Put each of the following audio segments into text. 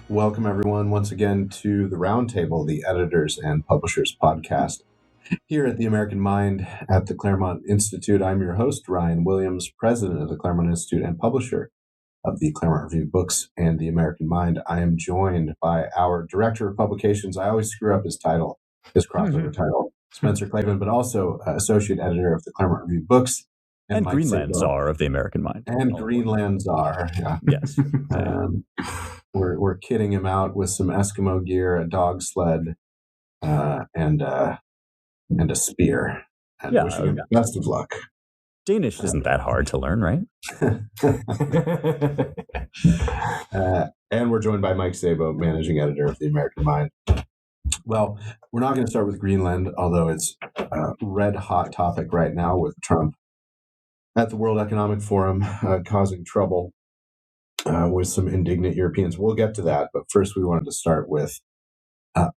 Welcome, everyone, once again to the Roundtable, the Editors and Publishers podcast. Here at the American Mind at the Claremont Institute, I'm your host, Ryan Williams, president of the Claremont Institute and publisher of the Claremont Review Books and the American Mind. I am joined by our director of publications. I always screw up his title, his crossover title, Spencer Clavin, but also associate editor of the Claremont Review Books. And Greenland czar of the American Mind. And Greenland czar, yeah. Yes. We're kitting him out with some Eskimo gear, a dog sled, and a spear. And wishing him best of luck. Danish isn't that hard to learn, right? And we're joined by Mike Sabo, managing editor of the American Mind. Well, we're not going to start with Greenland, although it's a red hot topic right now with Trump at the World Economic Forum, causing trouble with some indignant Europeans. We'll get to that, but first we wanted to start with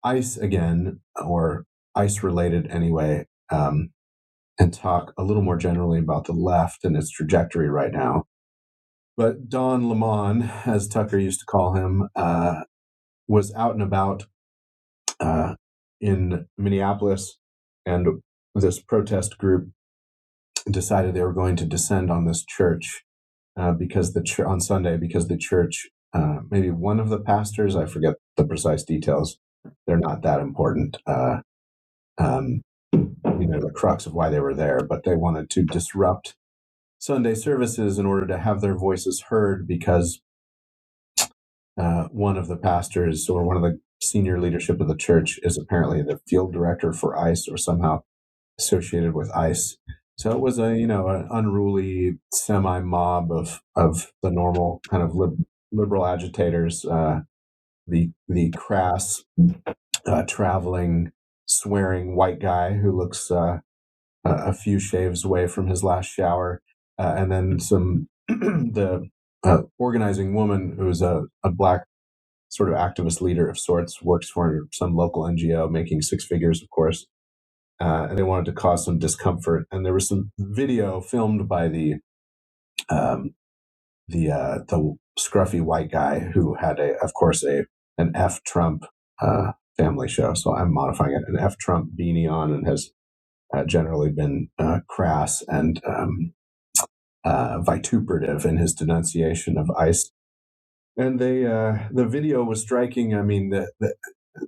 ICE again, or ICE-related anyway, and talk a little more generally about the left and its trajectory right now. But Don Lemon, as Tucker used to call him, was out and about in Minneapolis, and this protest group decided they were going to descend on this church on Sunday, because the church, maybe one of the pastors, I forget the precise details, they're not that important, the crux of why they were there, but they wanted to disrupt Sunday services in order to have their voices heard, because one of the pastors, or one of the senior leadership of the church, is apparently the field director for ICE, or somehow associated with ICE. So it was an unruly semi-mob of the normal kind of liberal agitators, the crass, traveling, swearing white guy who looks a few shaves away from his last shower, and then the organizing woman who's a black sort of activist leader of sorts, works for some local NGO, making six figures, of course. And they wanted to cause some discomfort. And there was some video filmed by the scruffy white guy who had an F Trump family show. So I'm modifying it, an F Trump beanie on, and has generally been crass and vituperative in his denunciation of ICE. And the video was striking. I mean,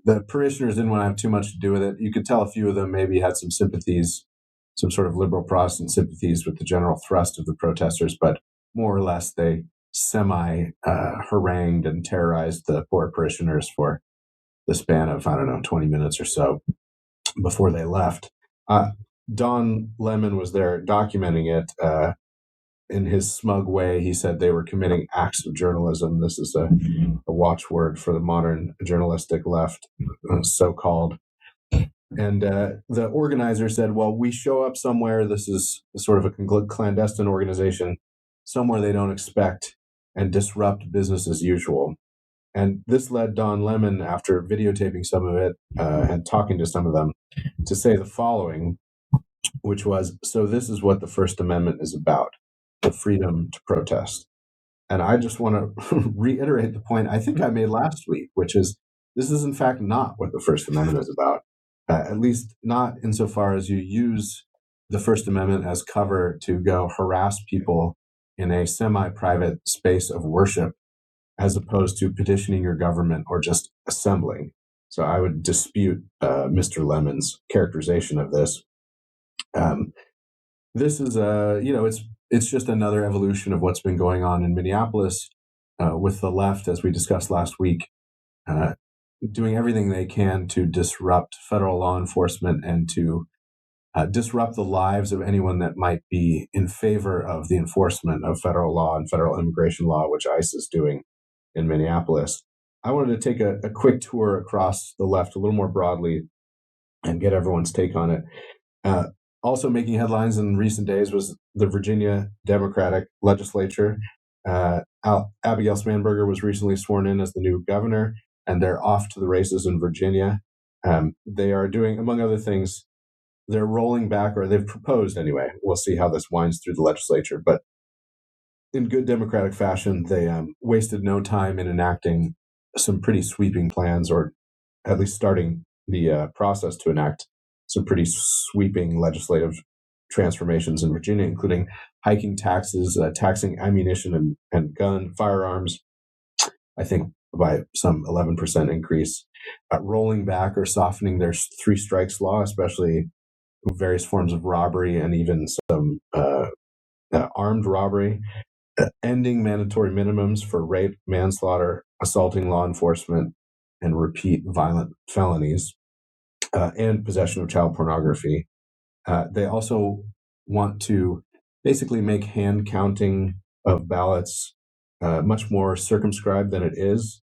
the parishioners didn't want to have too much to do with it. You could tell a few of them maybe had some sympathies, some sort of liberal Protestant sympathies with the general thrust of the protesters, but more or less they harangued and terrorized the poor parishioners for the span of, 20 minutes or so before they left. Don Lemon was there documenting it. In his smug way, he said they were committing acts of journalism. This is a watchword for the modern journalistic left, so-called. And the organizer said, well, we show up somewhere. This is sort of a clandestine organization, somewhere they don't expect, and disrupt business as usual. And this led Don Lemon, after videotaping some of it and talking to some of them, to say the following, which was, so this is what the First Amendment is about: the freedom to protest. And I just want to reiterate the point I think I made last week, which is this is in fact not what the First Amendment is about, at least not insofar as you use the First Amendment as cover to go harass people in a semi-private space of worship, as opposed to petitioning your government or just assembling. So I would dispute Mr. Lemon's characterization of this. This is it's just another evolution of what's been going on in Minneapolis with the left, as we discussed last week, doing everything they can to disrupt federal law enforcement and to disrupt the lives of anyone that might be in favor of the enforcement of federal law and federal immigration law, which ICE is doing in Minneapolis. I wanted to take a quick tour across the left a little more broadly and get everyone's take on it. Also making headlines in recent days was the Virginia Democratic legislature. Abigail Spanberger was recently sworn in as the new governor, and they're off to the races in Virginia. They are doing, among other things, they're rolling back, or they've proposed anyway. We'll see how this winds through the legislature. But in good Democratic fashion, they wasted no time in enacting some pretty sweeping plans, or at least starting the process to enact some pretty sweeping legislative transformations in Virginia, including hiking taxes, taxing ammunition and firearms, I think by some 11% increase, rolling back or softening their three strikes law, especially various forms of robbery and even some armed robbery, ending mandatory minimums for rape, manslaughter, assaulting law enforcement, and repeat violent felonies, and possession of child pornography. They also want to basically make hand counting of ballots much more circumscribed than it is.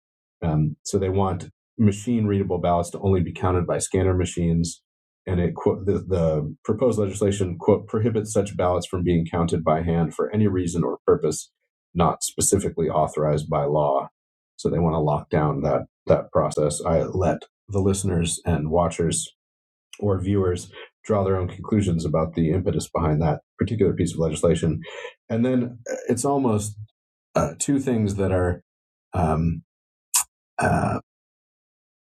So they want machine readable ballots to only be counted by scanner machines. And it, quote, the proposed legislation, quote, prohibits such ballots from being counted by hand for any reason or purpose not specifically authorized by law. So they want to lock down that process. I let the listeners and watchers or viewers draw their own conclusions about the impetus behind that particular piece of legislation. And then it's almost two things that are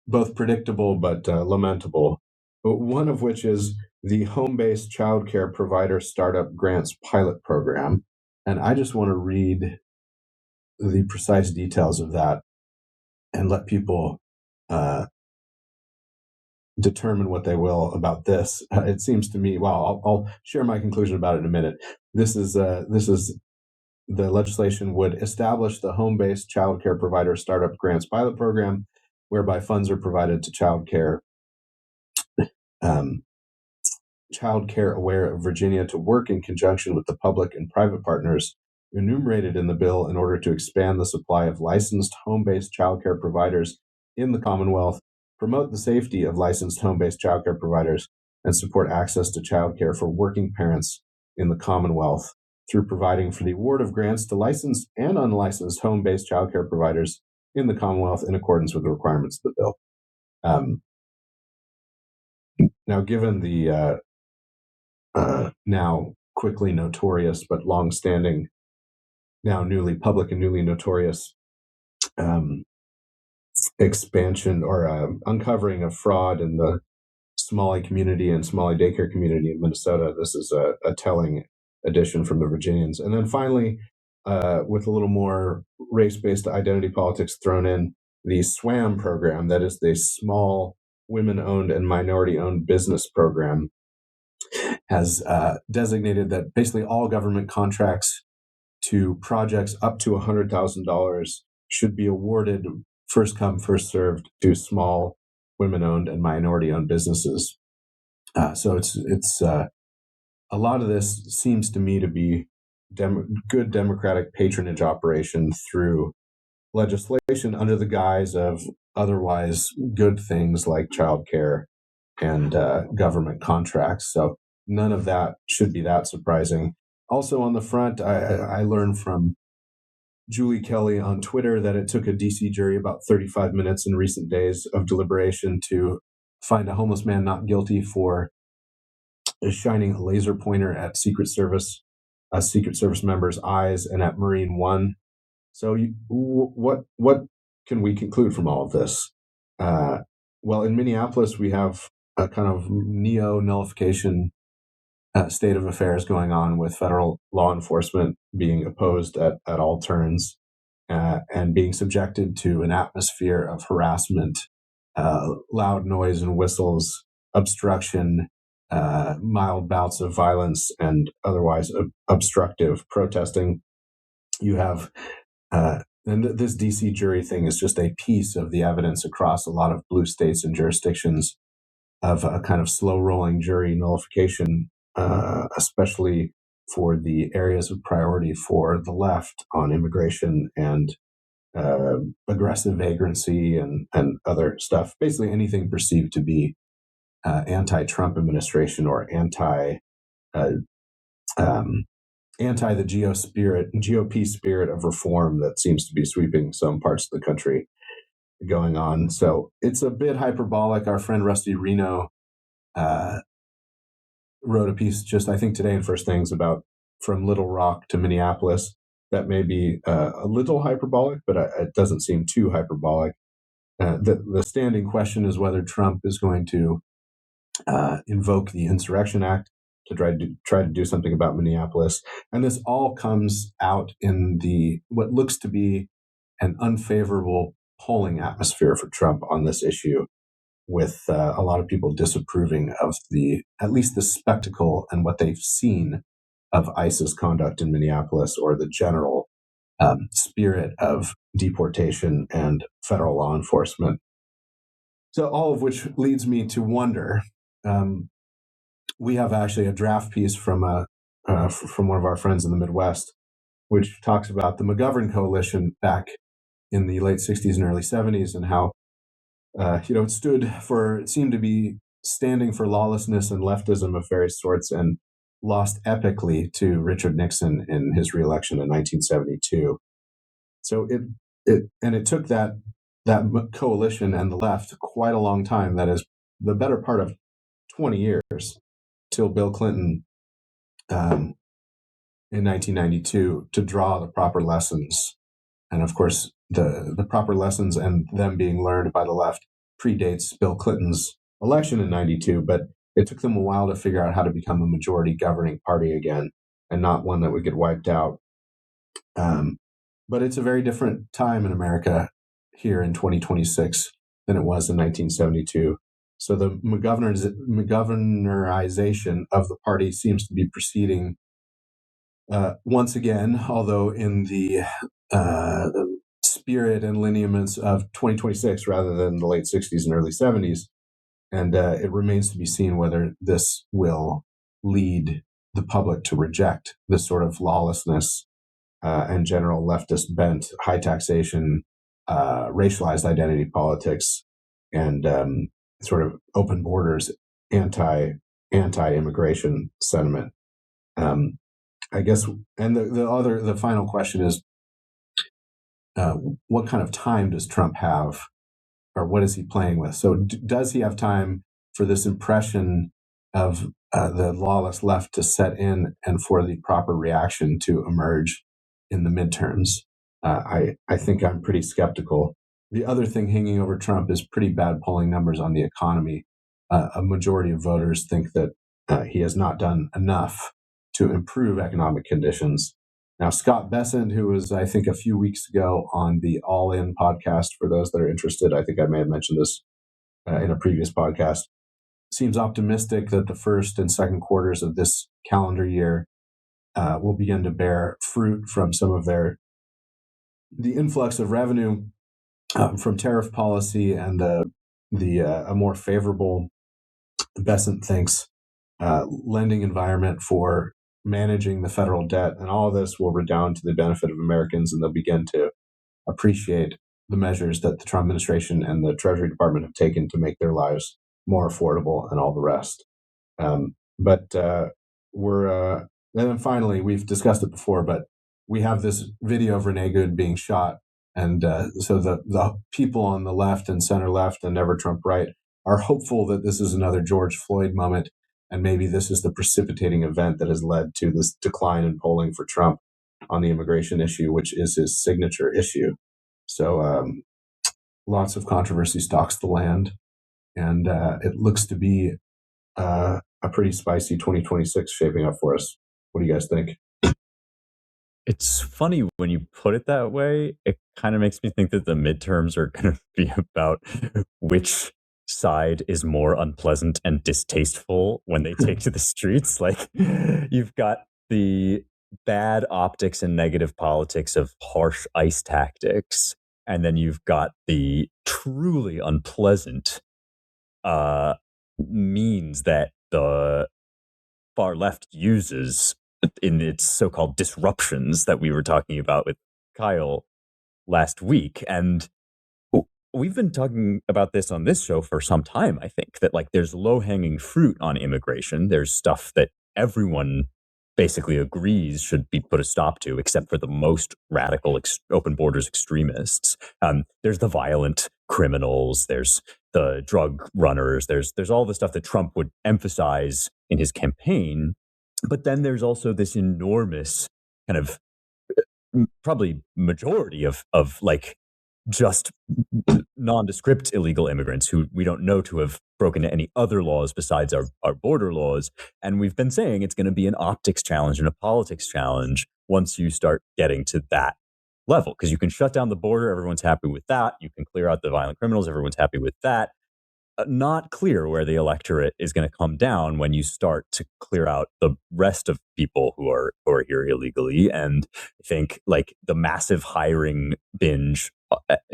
both predictable but lamentable. One of which is the home-based childcare provider startup grants pilot program. And I just want to read the precise details of that and let people determine what they will about this. It seems to me, well, I'll share my conclusion about it in a minute. This is the legislation would establish the home-based child care provider startup grants pilot program, whereby funds are provided to child care aware of Virginia to work in conjunction with the public and private partners enumerated in the bill in order to expand the supply of licensed home-based child care providers in the Commonwealth, promote the safety of licensed home-based child care providers, and support access to child care for working parents in the Commonwealth through providing for the award of grants to licensed and unlicensed home-based child care providers in the Commonwealth in accordance with the requirements of the bill. Now, given the now quickly notorious but long-standing, now newly public and newly notorious expansion or uncovering of fraud in the Somali community and Somali daycare community in Minnesota, this is a telling addition from the Virginians. And then finally, with a little more race-based identity politics thrown in, the SWAM program, that is the Small Women-Owned and Minority-Owned Business Program, has designated that basically all government contracts to projects up to $100,000 should be awarded first come, first served to small women-owned and minority-owned businesses. So it's a lot of this seems to me to be good democratic patronage operation through legislation under the guise of otherwise good things like childcare and government contracts. So none of that should be that surprising. Also on the front, I learned from Julie Kelly on Twitter that it took a DC jury about 35 minutes in recent days of deliberation to find a homeless man not guilty for shining a laser pointer at Secret Service members' eyes and at Marine One. So what can we conclude from all of this? Well, in Minneapolis, we have a kind of neo-nullification state of affairs going on, with federal law enforcement being opposed at all turns and being subjected to an atmosphere of harassment, loud noise and whistles, obstruction, mild bouts of violence, and otherwise obstructive protesting. You have, and this DC jury thing is just a piece of the evidence across a lot of blue states and jurisdictions of a kind of slow-rolling jury nullification, especially for the areas of priority for the left on immigration and aggressive vagrancy and other stuff. Basically anything perceived to be anti-Trump administration or anti the GOP spirit of reform that seems to be sweeping some parts of the country going on. So it's a bit hyperbolic. Our friend Rusty Reno wrote a piece just, I think, today in First Things about from Little Rock to Minneapolis. That may be a little hyperbolic, but it doesn't seem too hyperbolic. The standing question is whether Trump is going to invoke the Insurrection Act to try to do something about Minneapolis, and this all comes out in what looks to be an unfavorable polling atmosphere for Trump on this issue, with a lot of people disapproving of at least the spectacle and what they've seen of ICE's conduct in Minneapolis, or the general spirit of deportation and federal law enforcement. So all of which leads me to wonder. We have actually a draft piece from one of our friends in the Midwest, which talks about the McGovern coalition back in the late 60s and early 70s, and how it seemed to be standing for lawlessness and leftism of various sorts, and lost epically to Richard Nixon in his reelection in 1972. So it took that coalition and the left quite a long time, that is the better part of 20 years, till Bill Clinton in 1992, to draw the proper lessons. And of course, the proper lessons and them being learned by the left predates Bill Clinton's election in 92, but it took them a while to figure out how to become a majority governing party again, and not one that would get wiped out. But it's a very different time in America here in 2026 than it was in 1972. So the McGovernorization of the party seems to be proceeding once again, although in the spirit and lineaments of 2026 rather than the late 60s and early 70s. And it remains to be seen whether this will lead the public to reject this sort of lawlessness and general leftist bent, high taxation, racialized identity politics, and sort of open borders, anti-immigration sentiment. I guess, and the final question is, what kind of time does Trump have, or what is he playing with? So does he have time for this impression of the lawless left to set in, and for the proper reaction to emerge in the midterms? I think I'm pretty skeptical. The other thing hanging over Trump is pretty bad polling numbers on the economy. A majority of voters think that he has not done enough to improve economic conditions. Now, Scott Bessent, who was, I think, a few weeks ago on the All In podcast, for those that are interested, I think I may have mentioned this in a previous podcast, seems optimistic that the first and second quarters of this calendar year will begin to bear fruit from some of the influx of revenue from tariff policy, and a more favorable, Bessent thinks, lending environment for managing the federal debt. And all of this will redound to the benefit of Americans, and they'll begin to appreciate the measures that the Trump administration and the Treasury Department have taken to make their lives more affordable and all the rest. And then finally, we've discussed it before, but we have this video of Renee Good being shot. And so the people on the left and center left and never Trump right are hopeful that this is another George Floyd moment, and maybe this is the precipitating event that has led to this decline in polling for Trump on the immigration issue, which is his signature issue. So lots of controversy stalks the land, and it looks to be a pretty spicy 2026 shaping up for us. What do you guys think? It's funny when you put it that way. It kind of makes me think that the midterms are going to be about which side is more unpleasant and distasteful when they take to the streets. Like, you've got the bad optics and negative politics of harsh ICE tactics, and then you've got the truly unpleasant means that the far left uses in its so-called disruptions that we were talking about with Kyle last week. And we've been talking about this on this show for some time, I think, that like there's low-hanging fruit on immigration. There's stuff that everyone basically agrees should be put a stop to, except for the most radical open borders extremists. There's the violent criminals, there's the drug runners, there's all the stuff that Trump would emphasize in his campaign. But then there's also this enormous kind of probably majority of like just nondescript illegal immigrants who we don't know to have broken any other laws besides our border laws. And we've been saying it's going to be an optics challenge and a politics challenge once you start getting to that level, because you can shut down the border, everyone's happy with that. You can clear out the violent criminals, everyone's happy with that. Not clear where the electorate is going to come down when you start to clear out the rest of people who are here illegally. And I think like the massive hiring binge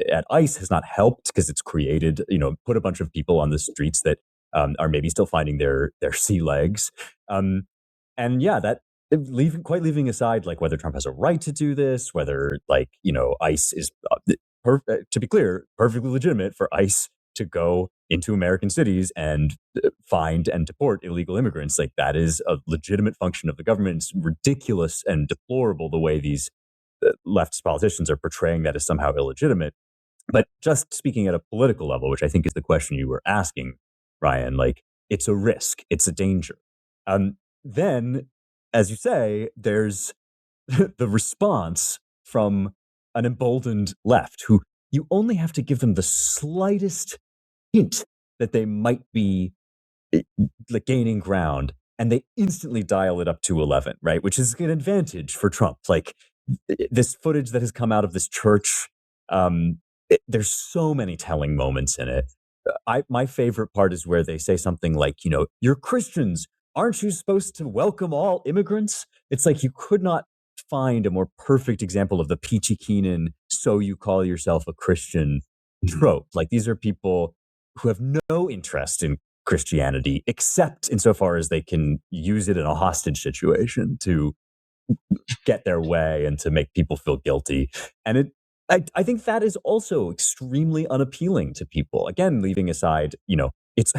at ICE has not helped, because it's created, put a bunch of people on the streets that are maybe still finding their sea legs. And yeah, that leaving aside like whether Trump has a right to do this, whether like ICE is to be clear, perfectly legitimate for ICE to go into American cities and find and deport illegal immigrants. Like that is a legitimate function of the government. It's ridiculous and deplorable the way these leftist politicians are portraying that as somehow illegitimate. But just speaking at a political level, which I think is the question you were asking, Ryan, like it's a risk, it's a danger. Then, as you say, there's the response from an emboldened left who you only have to give them the slightest hint that they might be like gaining ground, and they instantly dial it up to 11, right? Which is an advantage for Trump. Like this footage that has come out of this church, there's so many telling moments in it. My favorite part is where they say something like, you're Christians. Aren't you supposed to welcome all immigrants? It's like you could not find a more perfect example of the Peachy Keenan, so you call yourself a Christian trope. Like these are people who have no interest in Christianity, except insofar as they can use it in a hostage situation to get their way and to make people feel guilty. And I think that is also extremely unappealing to people. Again, leaving aside, it's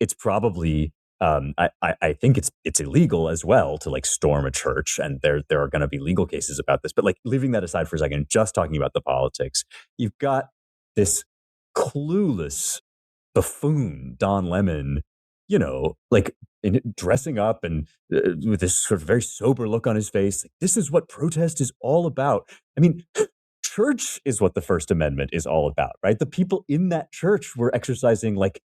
it's probably I think it's illegal as well to like storm a church, and there are going to be legal cases about this. But like leaving that aside for a second, just talking about the politics, you've got this clueless buffoon Don Lemon, like dressing up and with this sort of very sober look on his face. Like, this is what protest is all about. I mean, church is what the First Amendment is all about, right? The people in that church were exercising like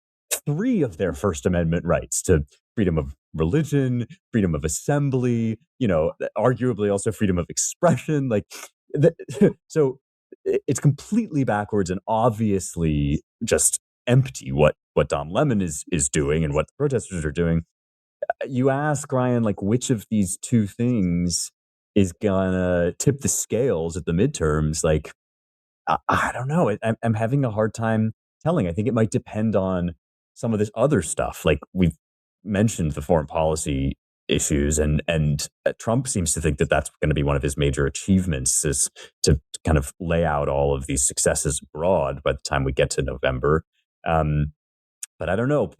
3 of their First Amendment rights to freedom of religion, freedom of assembly, arguably also freedom of expression. Like, so it's completely backwards and obviously just empty what Don Lemon is doing and what the protesters are doing. You ask, Ryan, like which of these two things is gonna tip the scales at the midterms? Like, I don't know. I'm having a hard time telling. I think it might depend on some of this other stuff. Like we've mentioned the foreign policy issues, and Trump seems to think that that's going to be one of his major achievements, is to kind of lay out all of these successes abroad by the time we get to November. But I don't know.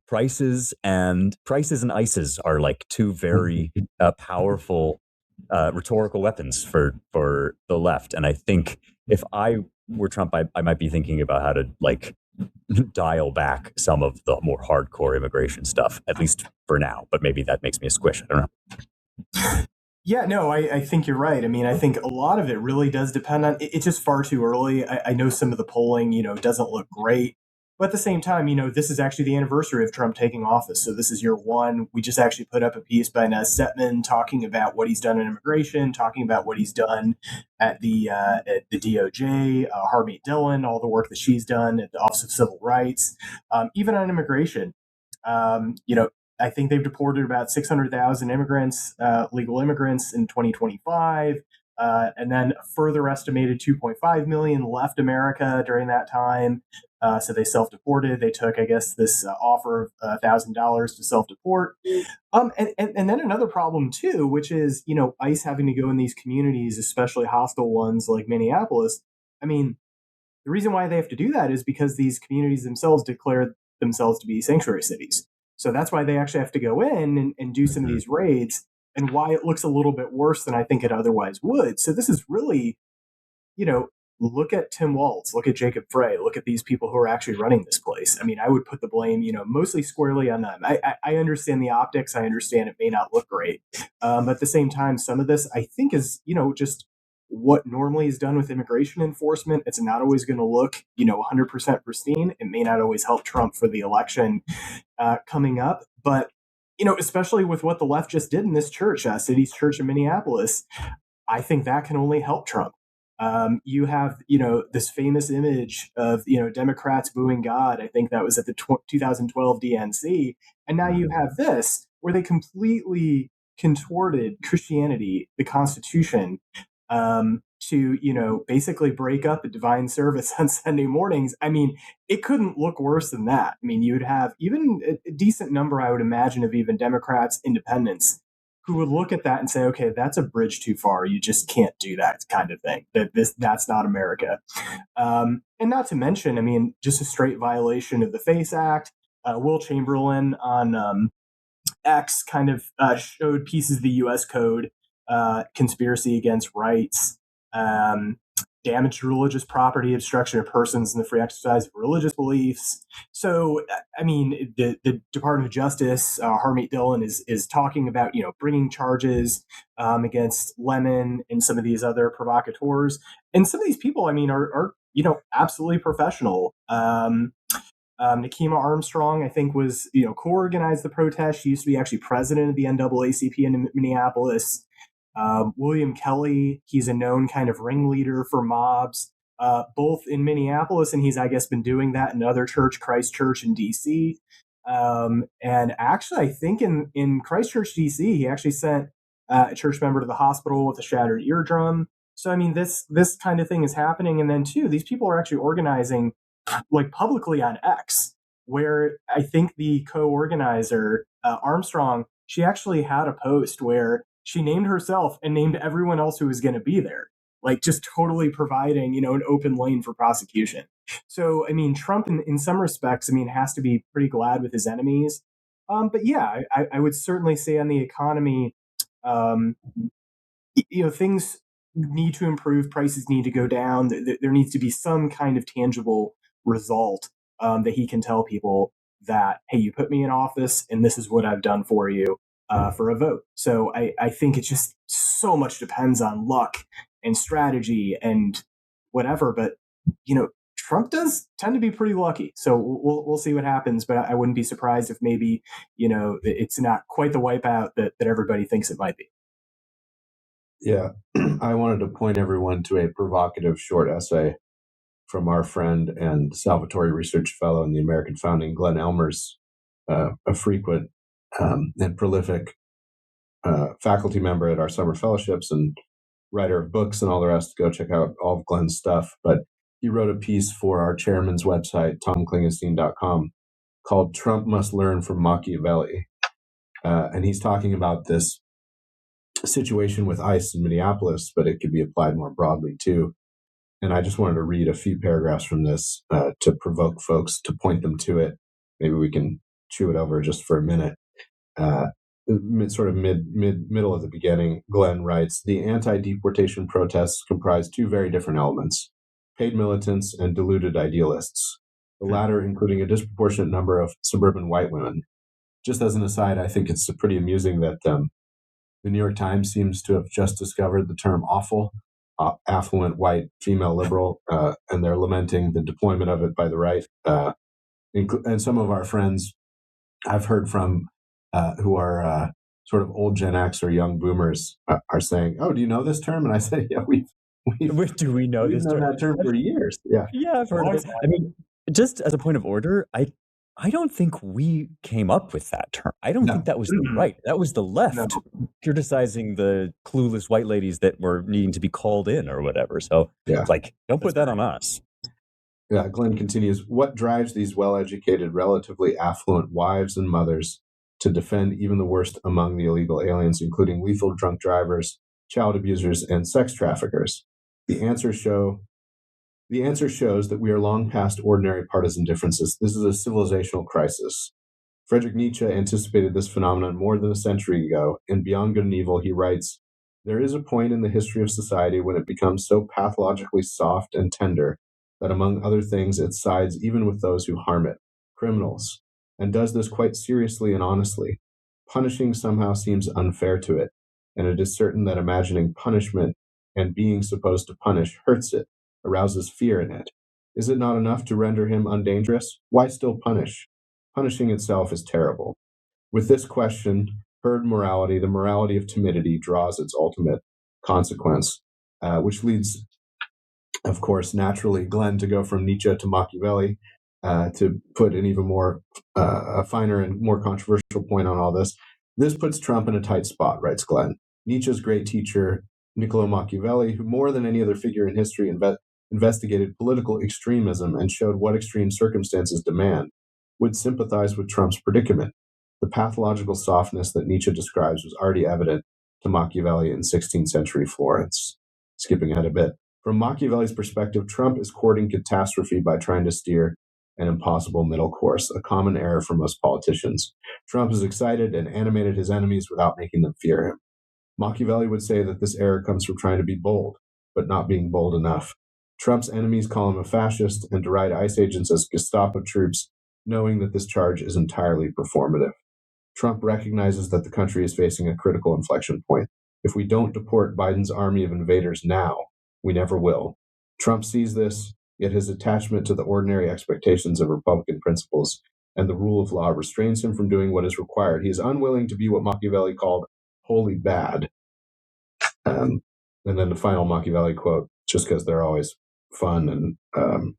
Prices and ISIS are like two very powerful rhetorical weapons for the left. And I think if I were Trump, I might be thinking about how to like dial back some of the more hardcore immigration stuff, at least for now. But maybe that makes me a squish. I don't know. Yeah, no, I think you're right. I mean, I think a lot of it really does depend on, it's just far too early. I know some of the polling, doesn't look great. But at the same time, this is actually the anniversary of Trump taking office. So this is year 1. We just actually put up a piece by Nez Setman talking about what he's done in immigration, talking about what he's done at the DOJ, Harmeet Dillon, all the work that she's done at the Office of Civil Rights, even on immigration. I think they've deported about 600,000 immigrants, legal immigrants in 2025. And then a further estimated 2.5 million left America during that time. So they self-deported. They took, I guess, this offer of $1,000 to self-deport. And then another problem, too, which is, ICE having to go in these communities, especially hostile ones like Minneapolis. I mean, the reason why they have to do that is because these communities themselves declare themselves to be sanctuary cities. So that's why they actually have to go in and do some of these raids, and why it looks a little bit worse than I think it otherwise would. So this is really, look at Tim Walz, look at Jacob Frey, look at these people who are actually running this place. I mean, I would put the blame, mostly squarely on them. I understand the optics. I understand it may not look great. But at the same time, some of this I think is, just what normally is done with immigration enforcement. It's not always going to look, 100% pristine. It may not always help Trump for the election coming up, but especially with what the left just did in this church, City's Church in Minneapolis, I think that can only help Trump. You have, this famous image of, Democrats booing God. I think that was at the 2012 DNC. And now you have this where they completely contorted Christianity, the Constitution, to, basically break up a divine service on Sunday mornings. I mean, it couldn't look worse than that. I mean, you would have even a decent number, I would imagine, of even Democrats, independents, who would look at that and say, okay, that's a bridge too far. You just can't do that kind of thing. That's not America. And not to mention, I mean, just a straight violation of the FACE Act. Will Chamberlain on X kind of showed pieces of the U.S. Code, conspiracy against rights, damage to religious property, obstruction of persons in the free exercise of religious beliefs. So, I mean, the Department of Justice, Harmeet Dillon, is talking about, bringing charges against Lemon and some of these other provocateurs. And some of these people, I mean, are absolutely professional. Nakima Armstrong, I think, was, co-organized the protest. She used to be actually president of the NAACP in Minneapolis. William Kelly, he's a known kind of ringleader for mobs, both in Minneapolis, and he's, I guess, been doing that in another church, Christchurch in D.C. And actually, I think in Christchurch, D.C., he actually sent a church member to the hospital with a shattered eardrum. So, I mean, this kind of thing is happening. And then, too, these people are actually organizing, like, publicly on X, where I think the co-organizer, Armstrong, she actually had a post where she named herself and named everyone else who was going to be there, like just totally providing, an open lane for prosecution. So, I mean, Trump, in some respects, I mean, has to be pretty glad with his enemies. But yeah, I would certainly say on the economy, things need to improve, prices need to go down. There needs to be some kind of tangible result that he can tell people that, hey, you put me in office and this is what I've done for you. For a vote. So I think it just so much depends on luck and strategy and whatever. But, Trump does tend to be pretty lucky. So we'll see what happens. But I wouldn't be surprised if maybe, it's not quite the wipeout that everybody thinks it might be. Yeah. I wanted to point everyone to a provocative short essay from our friend and Salvatore Research Fellow in the American Founding, Glenn Elmers, a frequent and prolific faculty member at our summer fellowships and writer of books and all the rest. Go check out all of Glenn's stuff. But he wrote a piece for our chairman's website, tomklingenstein.com, called Trump Must Learn from Machiavelli. And he's talking about this situation with ICE in Minneapolis, but it could be applied more broadly too. And I just wanted to read a few paragraphs from this to provoke folks, to point them to it. Maybe we can chew it over just for a minute. Sort of middle of the beginning, Glenn writes, the anti-deportation protests comprise two very different elements: paid militants and deluded idealists, the latter including a disproportionate number of suburban white women. Just as an aside, I think it's pretty amusing that the New York Times seems to have just discovered the term awful, affluent white female liberal, and they're lamenting the deployment of it by the right. And some of our friends I've heard from who are sort of old Gen X or young boomers are saying, "Oh, do you know this term?" And I say, "Yeah, Do we know this term? That term for years." Yeah, I've heard of it. I mean, just as a point of order, I don't think we came up with that term. I don't think that was the right. That was the left criticizing the clueless white ladies that were needing to be called in or whatever. So it's like, don't put that on us. Yeah, Glenn continues, what drives these well-educated, relatively affluent wives and mothers to defend even the worst among the illegal aliens, including lethal drunk drivers, child abusers, and sex traffickers? The answer shows that we are long past ordinary partisan differences. This is a civilizational crisis. Friedrich Nietzsche anticipated this phenomenon more than a century ago. In Beyond Good and Evil, he writes, there is a point in the history of society when it becomes so pathologically soft and tender that, among other things, it sides even with those who harm it, criminals, and does this quite seriously and honestly. Punishing somehow seems unfair to it, and it is certain that imagining punishment and being supposed to punish hurts it, arouses fear in it. Is it not enough to render him undangerous? Why still punish? Punishing itself is terrible. With this question, herd morality, the morality of timidity, draws its ultimate consequence, which leads, of course, naturally, Glenn to go from Nietzsche to Machiavelli, to put an even more a finer and more controversial point on all this. This puts Trump in a tight spot, writes Glenn. Nietzsche's great teacher, Niccolo Machiavelli, who more than any other figure in history investigated political extremism and showed what extreme circumstances demand, would sympathize with Trump's predicament. The pathological softness that Nietzsche describes was already evident to Machiavelli in 16th century Florence. Skipping ahead a bit. From Machiavelli's perspective, Trump is courting catastrophe by trying to steer an impossible middle course, a common error for most politicians. Trump has excited and animated his enemies without making them fear him. Machiavelli would say that this error comes from trying to be bold, but not being bold enough. Trump's enemies call him a fascist and deride ICE agents as Gestapo troops, knowing that this charge is entirely performative. Trump recognizes that the country is facing a critical inflection point. If we don't deport Biden's army of invaders now, we never will. Trump sees this, yet his attachment to the ordinary expectations of Republican principles and the rule of law restrains him from doing what is required. He is unwilling to be what Machiavelli called wholly bad. And then the final Machiavelli quote, just because they're always fun and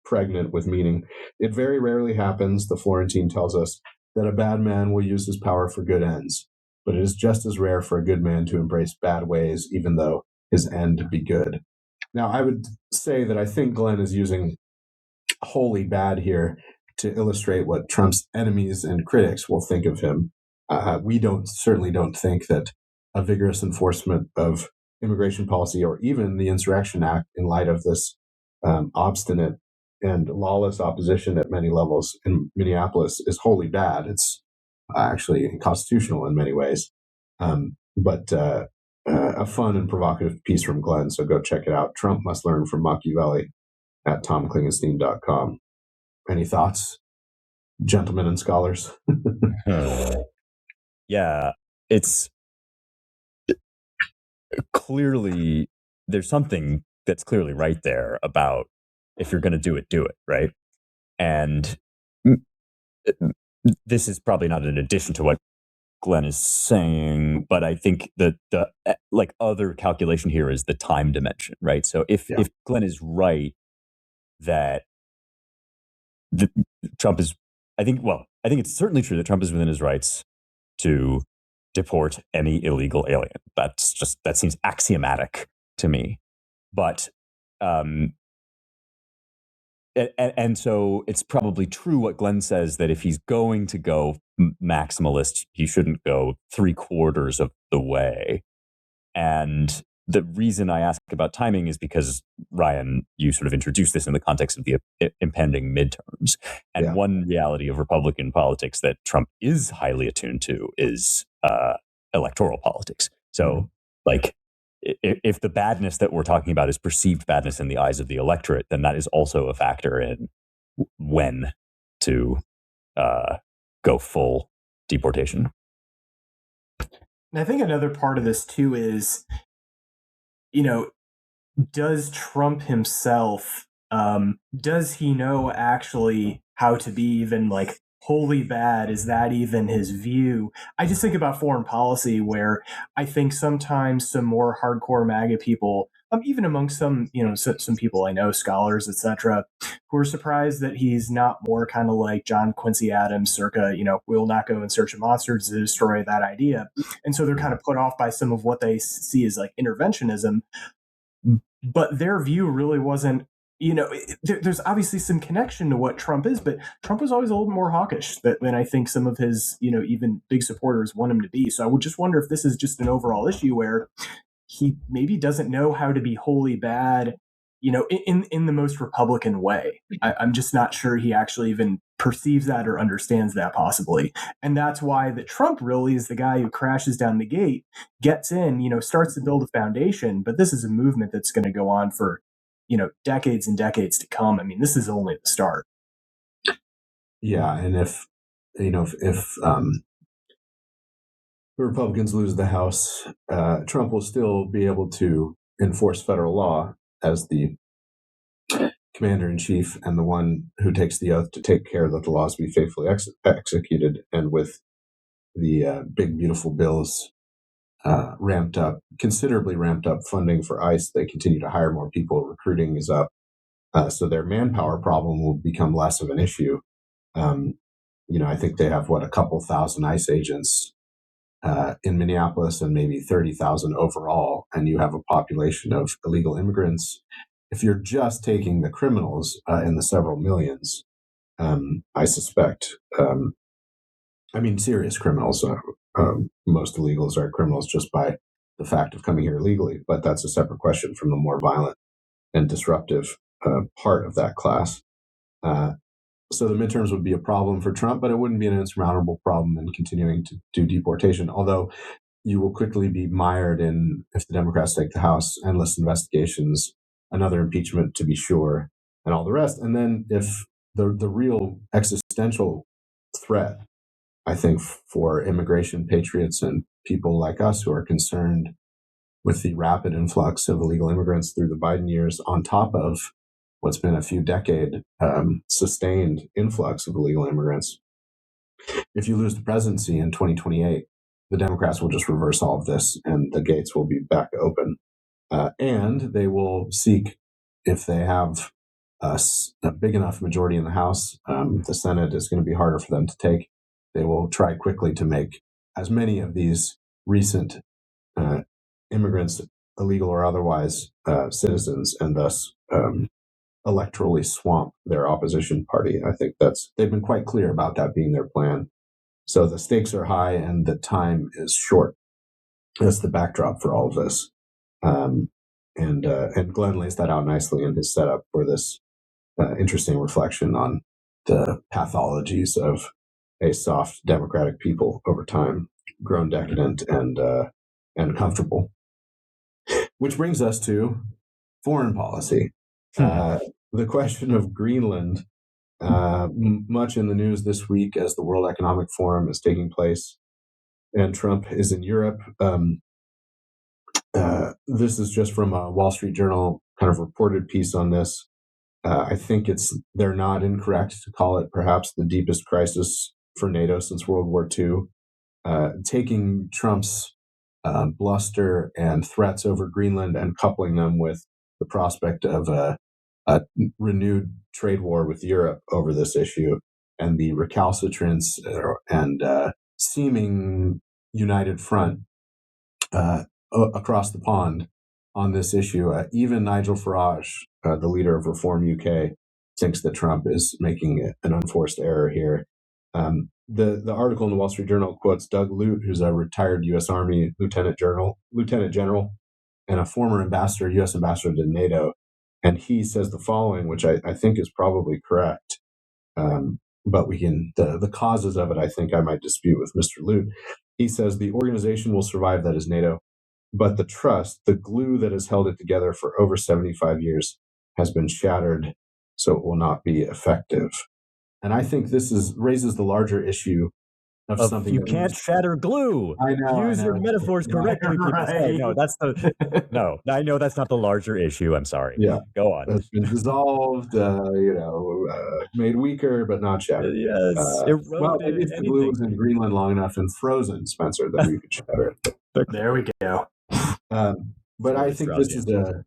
pregnant with meaning. It very rarely happens, the Florentine tells us, that a bad man will use his power for good ends. But it is just as rare for a good man to embrace bad ways, even though his end be good. Now, I would say that I think Glenn is using wholly bad here to illustrate what Trump's enemies and critics will think of him. We certainly don't think that a vigorous enforcement of immigration policy or even the Insurrection Act in light of this obstinate and lawless opposition at many levels in Minneapolis is wholly bad. It's actually unconstitutional in many ways. But a fun and provocative piece from Glenn, so go check it out. Trump Must Learn from Machiavelli at tomklingenstein.com. Any thoughts, gentlemen and scholars? Yeah, it's clearly, there's something that's clearly right there about if you're going to do it, right? And this is probably not in addition to what Glenn is saying, but I think that the other calculation here is the time dimension, right? So if Glenn is right that Trump is, I think it's certainly true that Trump is within his rights to deport any illegal alien. That seems axiomatic to me. But and so it's probably true what Glenn says, that if he's going to go maximalist, he shouldn't go 3/4 of the way. And the reason I ask about timing is because, Ryan, you sort of introduced this in the context of the impending midterms. And one reality of Republican politics that Trump is highly attuned to is electoral politics. So, if the badness that we're talking about is perceived badness in the eyes of the electorate, then that is also a factor in when to go full deportation. And I think another part of this too is, does Trump himself, does he know actually how to be even wholly bad? Is that even his view? I just think about foreign policy, where I think sometimes some more hardcore MAGA people, even among some people I know, scholars, etc., who are surprised that he's not more kind of like John Quincy Adams circa, we'll not go in search of monsters to destroy that idea. And so they're kind of put off by some of what they see as interventionism. But their view really wasn't, there's obviously some connection to what Trump is, but Trump was always a little more hawkish than I think some of his, even big supporters want him to be. So I would just wonder if this is just an overall issue where he maybe doesn't know how to be wholly bad, in the most Republican way. I'm just not sure he actually even perceives that or understands that, possibly. And that's why that Trump really is the guy who crashes down the gate, gets in, starts to build a foundation. But this is a movement that's going to go on for, decades and decades to come. I mean, this is only the start. Yeah. And if the Republicans lose the House, Trump will still be able to enforce federal law as the commander-in-chief and the one who takes the oath to take care that the laws be faithfully executed. And with the big, beautiful bills considerably ramped up funding for ICE, they continue to hire more people. Recruiting is up. So their manpower problem will become less of an issue. I think they have, a couple thousand ICE agents in Minneapolis and maybe 30,000 overall, and you have a population of illegal immigrants. If you're just taking the criminals in the several millions, I suspect, serious criminals, most illegals are criminals just by the fact of coming here illegally, but that's a separate question from the more violent and disruptive part of that class. So the midterms would be a problem for Trump, but it wouldn't be an insurmountable problem in continuing to do deportation, although you will quickly be mired in, if the Democrats take the House, endless investigations, another impeachment to be sure, and all the rest. And then if the real existential threat, I think, for immigration patriots and people like us who are concerned with the rapid influx of illegal immigrants through the Biden years, on top of what's been a few decade sustained influx of illegal immigrants. If you lose the presidency in 2028, the Democrats will just reverse all of this and the gates will be back open. And they will seek, if they have a big enough majority in the House, the Senate is going to be harder for them to take. They will try quickly to make as many of these recent immigrants, illegal or otherwise, citizens, and thus electorally swamp their opposition party. I think they've been quite clear about that being their plan. So the stakes are high and the time is short. That's the backdrop for all of this. And Glenn lays that out nicely in his setup for this interesting reflection on the pathologies of a soft democratic people over time, grown decadent and comfortable. Which brings us to foreign policy. The question of Greenland, much in the news this week as the World Economic Forum is taking place and Trump is in Europe. This is just from a Wall Street Journal kind of reported piece on this. I think they're not incorrect to call it perhaps the deepest crisis for NATO since World War II. Taking Trump's bluster and threats over Greenland and coupling them with the prospect of a renewed trade war with Europe over this issue and the recalcitrance and seeming united front across the pond on this issue. Even Nigel Farage, the leader of Reform UK, thinks that Trump is making an unforced error here. The article in the Wall Street Journal quotes Doug Lute, who's a retired U.S. Army lieutenant general, and a former U.S. ambassador to NATO. And he says the following, which I think is probably correct. But the causes of it, I think I might dispute with Mr. Lute. He says the organization will survive, that is NATO, but the trust, the glue that has held it together for over 75 years has been shattered, so it will not be effective. And I think this raises the larger issue of something. You can't shatter glue. I know. Use your metaphors correctly. Right. No, no. I know that's not the larger issue. I'm sorry. Yeah, go on. It's been dissolved, made weaker, but not shattered. Yes, eroded. Well, I guess the glue was in Greenland long enough and frozen, Spencer, that we could shatter it. There we go. But I think this is the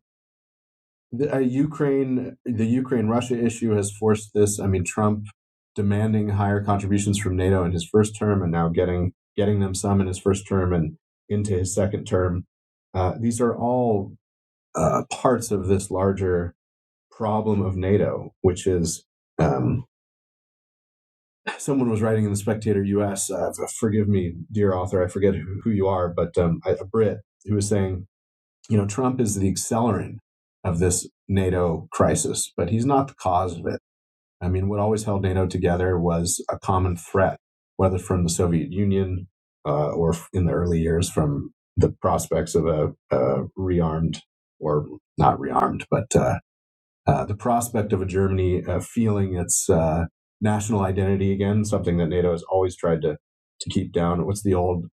Ukraine-Russia issue has forced this. I mean, Trump demanding higher contributions from NATO in his first term and now getting them some in his first term and into his second term. These are all parts of this larger problem of NATO, which is someone was writing in the Spectator US, forgive me, dear author, I forget who you are, but a Brit who was saying, Trump is the accelerant of this NATO crisis, but he's not the cause of it. I mean, what always held NATO together was a common threat, whether from the Soviet Union or in the early years from the prospects of a rearmed, or not rearmed, but the prospect of a Germany feeling its national identity again, something that NATO has always tried to keep down. What's the old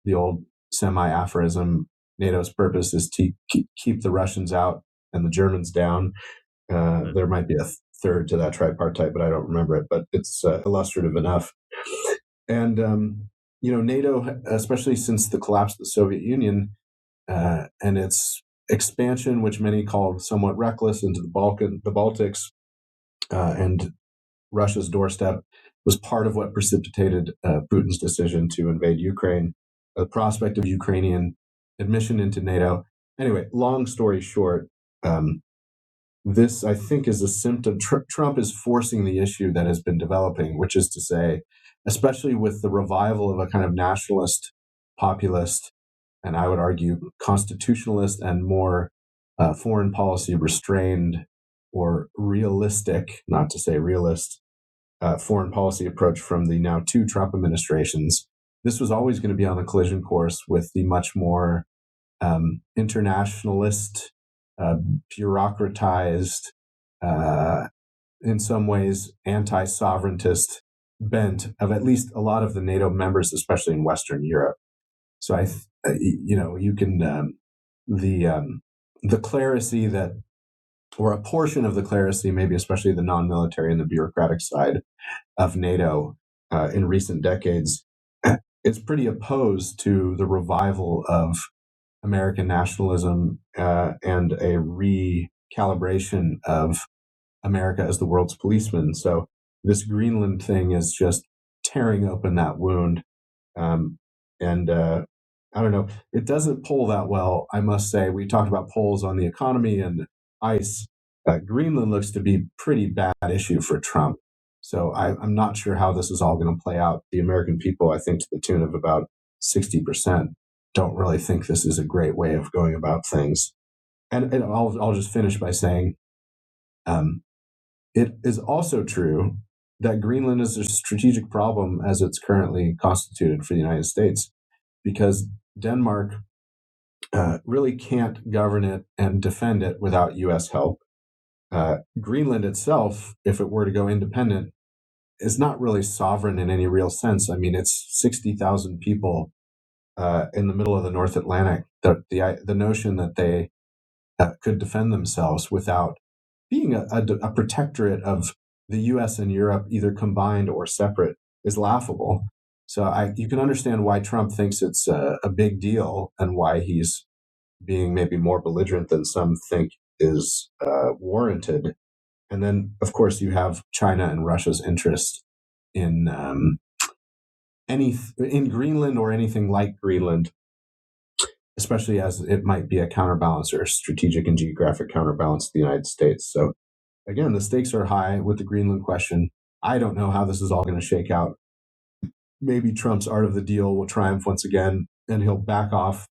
semi-aphorism? NATO's purpose is to keep the Russians out and the Germans down. There might be a third to that tripartite, but I don't remember it. But it's illustrative enough. And NATO, especially since the collapse of the Soviet Union and its expansion, which many call somewhat reckless, into the Baltics and Russia's doorstep, was part of what precipitated Putin's decision to invade Ukraine. The prospect of Ukrainian admission into NATO. Anyway, long story short, this, I think, is a symptom. Trump is forcing the issue that has been developing, which is to say, especially with the revival of a kind of nationalist, populist, and I would argue constitutionalist and more foreign policy restrained or realistic, not to say realist, foreign policy approach from the now two Trump administrations. This was always going to be on the collision course with the much more internationalist, bureaucratized, in some ways anti-sovereigntist bent of at least a lot of the NATO members, especially in Western Europe. So you can the clerisy that, or a portion of the clerisy, maybe especially the non-military and the bureaucratic side of NATO in recent decades, is pretty opposed to the revival of American nationalism and a recalibration of America as the world's policeman. So this Greenland thing is just tearing open that wound. I don't know, it doesn't poll that well, I must say. We talked about polls on the economy and ICE. Greenland looks to be pretty bad issue for Trump. So I'm not sure how this is all going to play out. The American people, I think, to the tune of about 60%, don't really think this is a great way of going about things. And I'll just finish by saying it is also true that Greenland is a strategic problem as it's currently constituted for the United States, because Denmark really can't govern it and defend it without U.S. help. Greenland itself, if it were to go independent, is not really sovereign in any real sense. I mean, it's 60,000 people in the middle of the North Atlantic. The notion that they could defend themselves without being a protectorate of the U.S. and Europe, either combined or separate, is laughable. So you can understand why Trump thinks it's a big deal and why he's being maybe more belligerent than some think is warranted. And then, of course, you have China and Russia's interest in in Greenland or anything like Greenland, especially as it might be a counterbalance or a strategic and geographic counterbalance to the United States. So again, the stakes are high with the Greenland question. I don't know how this is all going to shake out. Maybe Trump's art of the deal will triumph once again, and he'll back off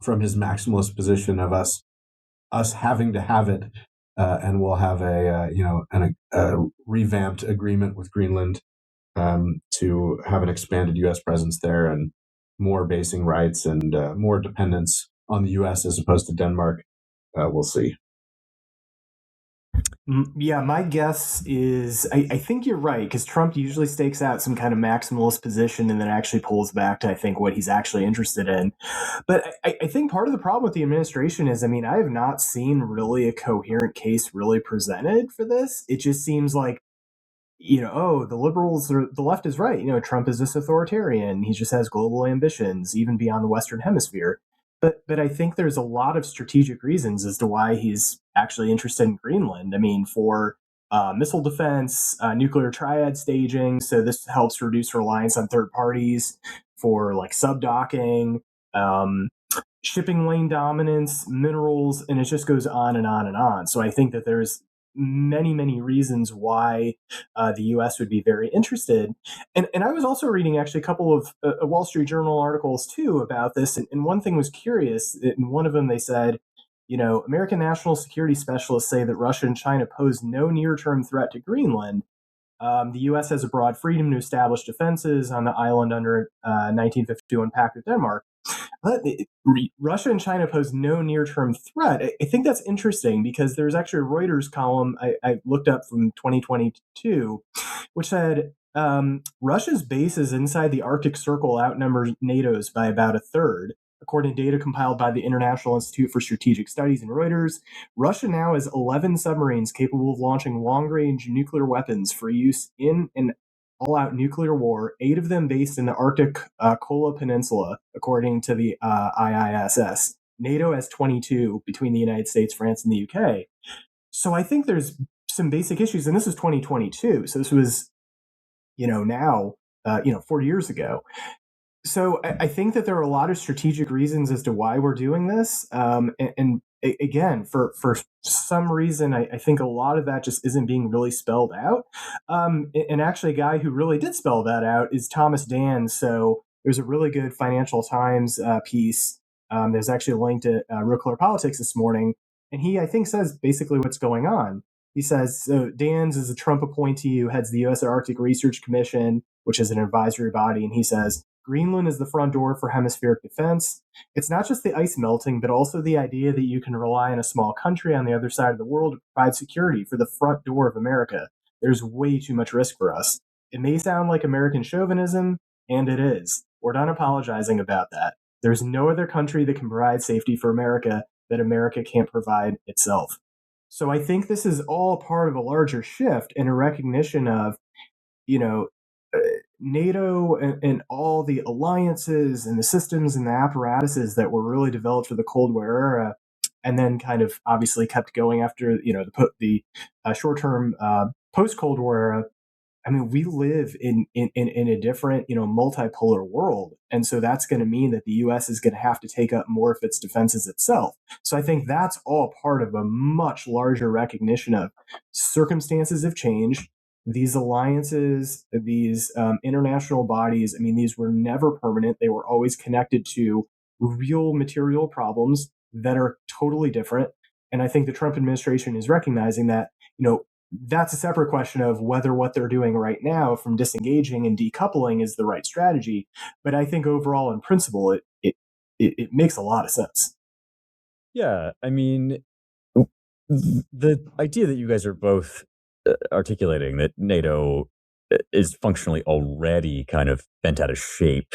from his maximalist position of us having to have it, and we'll have a revamped agreement with Greenland to have an expanded U.S. presence there and more basing rights and more dependence on the U.S. as opposed to Denmark. We'll see. Yeah, my guess is I think you're right, because Trump usually stakes out some kind of maximalist position and then actually pulls back to, I think, what he's actually interested in. But I think part of the problem with the administration is, I mean, I have not seen really a coherent case really presented for this. It just seems like, the liberals or the left is right. Trump is this authoritarian. He just has global ambitions, even beyond the Western Hemisphere. But I think there's a lot of strategic reasons as to why he's actually interested in Greenland. I mean, for missile defense, nuclear triad staging, so this helps reduce reliance on third parties, for like subdocking, shipping lane dominance, minerals, and it just goes on and on and on. So I think that there's many, many reasons why the U.S. would be very interested. And I was also reading actually a couple of Wall Street Journal articles too about this. And one thing was curious. In one of them, they said, American national security specialists say that Russia and China pose no near-term threat to Greenland. The U.S. has a broad freedom to establish defenses on the island under 1951 pact with Denmark. But Russia and China pose no near-term threat. I think that's interesting because there's actually a Reuters column I looked up from 2022, which said Russia's bases inside the Arctic Circle outnumber NATO's by about a third. According to data compiled by the International Institute for Strategic Studies and Reuters, Russia now has 11 submarines capable of launching long-range nuclear weapons for use in an all-out nuclear war, 8 of them based in the Arctic Kola Peninsula, according to the IISS. NATO has 22 between the United States, France, and the UK. So I think there's some basic issues, and this is 2022, so this was, now, 4 years ago. So I think that there are a lot of strategic reasons as to why we're doing this. And again, for some reason, I think a lot of that just isn't being really spelled out. And actually, a guy who really did spell that out is Thomas Dann. So there's a really good Financial Times piece. There's actually a link to Real Clear Politics this morning. And he, I think, says basically what's going on. He says, so Dans is a Trump appointee who heads the U.S. Arctic Research Commission, which is an advisory body. And he says, Greenland is the front door for hemispheric defense. It's not just the ice melting, but also the idea that you can rely on a small country on the other side of the world to provide security for the front door of America. There's way too much risk for us. It may sound like American chauvinism, and it is. We're not apologizing about that. There's no other country that can provide safety for America that America can't provide itself. So I think this is all part of a larger shift and a recognition of, NATO and all the alliances and the systems and the apparatuses that were really developed for the Cold War era, and then kind of obviously kept going after the short-term post-Cold War era. I mean, we live in a different multipolar world, and so that's going to mean that the U.S. is going to have to take up more of its defenses itself. So I think that's all part of a much larger recognition of circumstances have changed. These alliances, these international bodies, I mean, these were never permanent. They were always connected to real material problems that are totally different. And I think the Trump administration is recognizing that, that's a separate question of whether what they're doing right now from disengaging and decoupling is the right strategy. But I think overall, in principle, it makes a lot of sense. Yeah, I mean, the idea that you guys are both articulating that NATO is functionally already kind of bent out of shape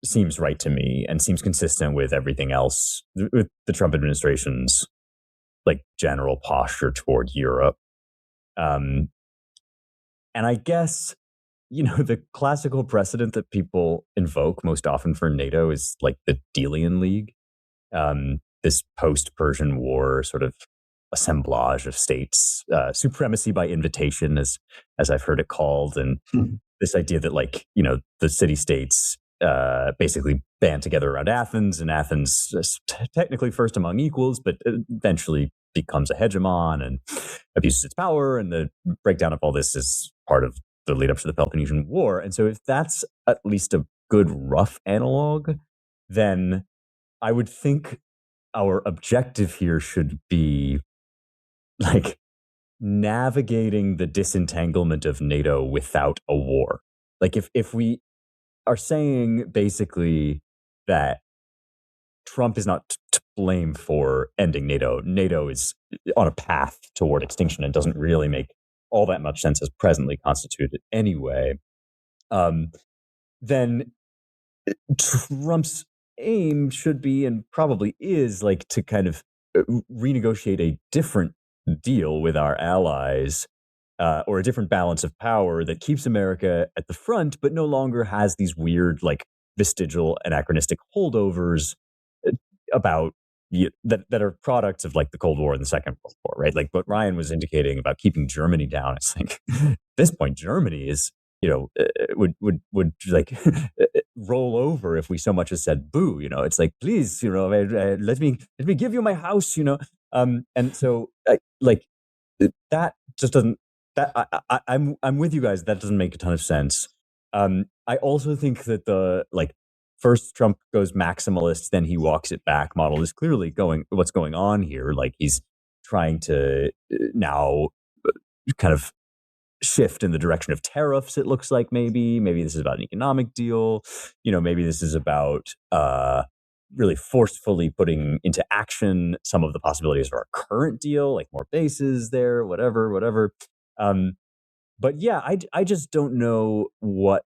seems right to me and seems consistent with everything else, with the Trump administration's like general posture toward Europe. And I guess, the classical precedent that people invoke most often for NATO is like the Delian League, this post-Persian War sort of assemblage of states, supremacy by invitation, as I've heard it called, and this idea that the city-states basically band together around Athens, and Athens is technically first among equals, but eventually becomes a hegemon and abuses its power, and the breakdown of all this is part of the lead up to the Peloponnesian War. And so if that's at least a good rough analog, then I would think our objective here should be like navigating the disentanglement of NATO without a war. Like if we are saying basically that Trump is not to blame for ending NATO, NATO is on a path toward extinction and doesn't really make all that much sense as presently constituted anyway, then Trump's aim should be, and probably is, like to kind of renegotiate a different deal with our allies, or a different balance of power that keeps America at the front, but no longer has these weird, like vestigial, anachronistic holdovers about that are products of like the Cold War and the Second World War, right? Like what Ryan was indicating about keeping Germany down. It's like at this point, Germany is would like roll over if we so much as said boo. It's like, please, let me give you my house. And so like that just doesn't. That I'm with you guys. That doesn't make a ton of sense. I also think that the first Trump goes maximalist, then he walks it back model is clearly what's going on here. Like he's trying to now kind of shift in the direction of tariffs. It looks like maybe this is about an economic deal. Maybe this is about really forcefully putting into action some of the possibilities of our current deal, like more bases there, whatever. But yeah, I just don't know what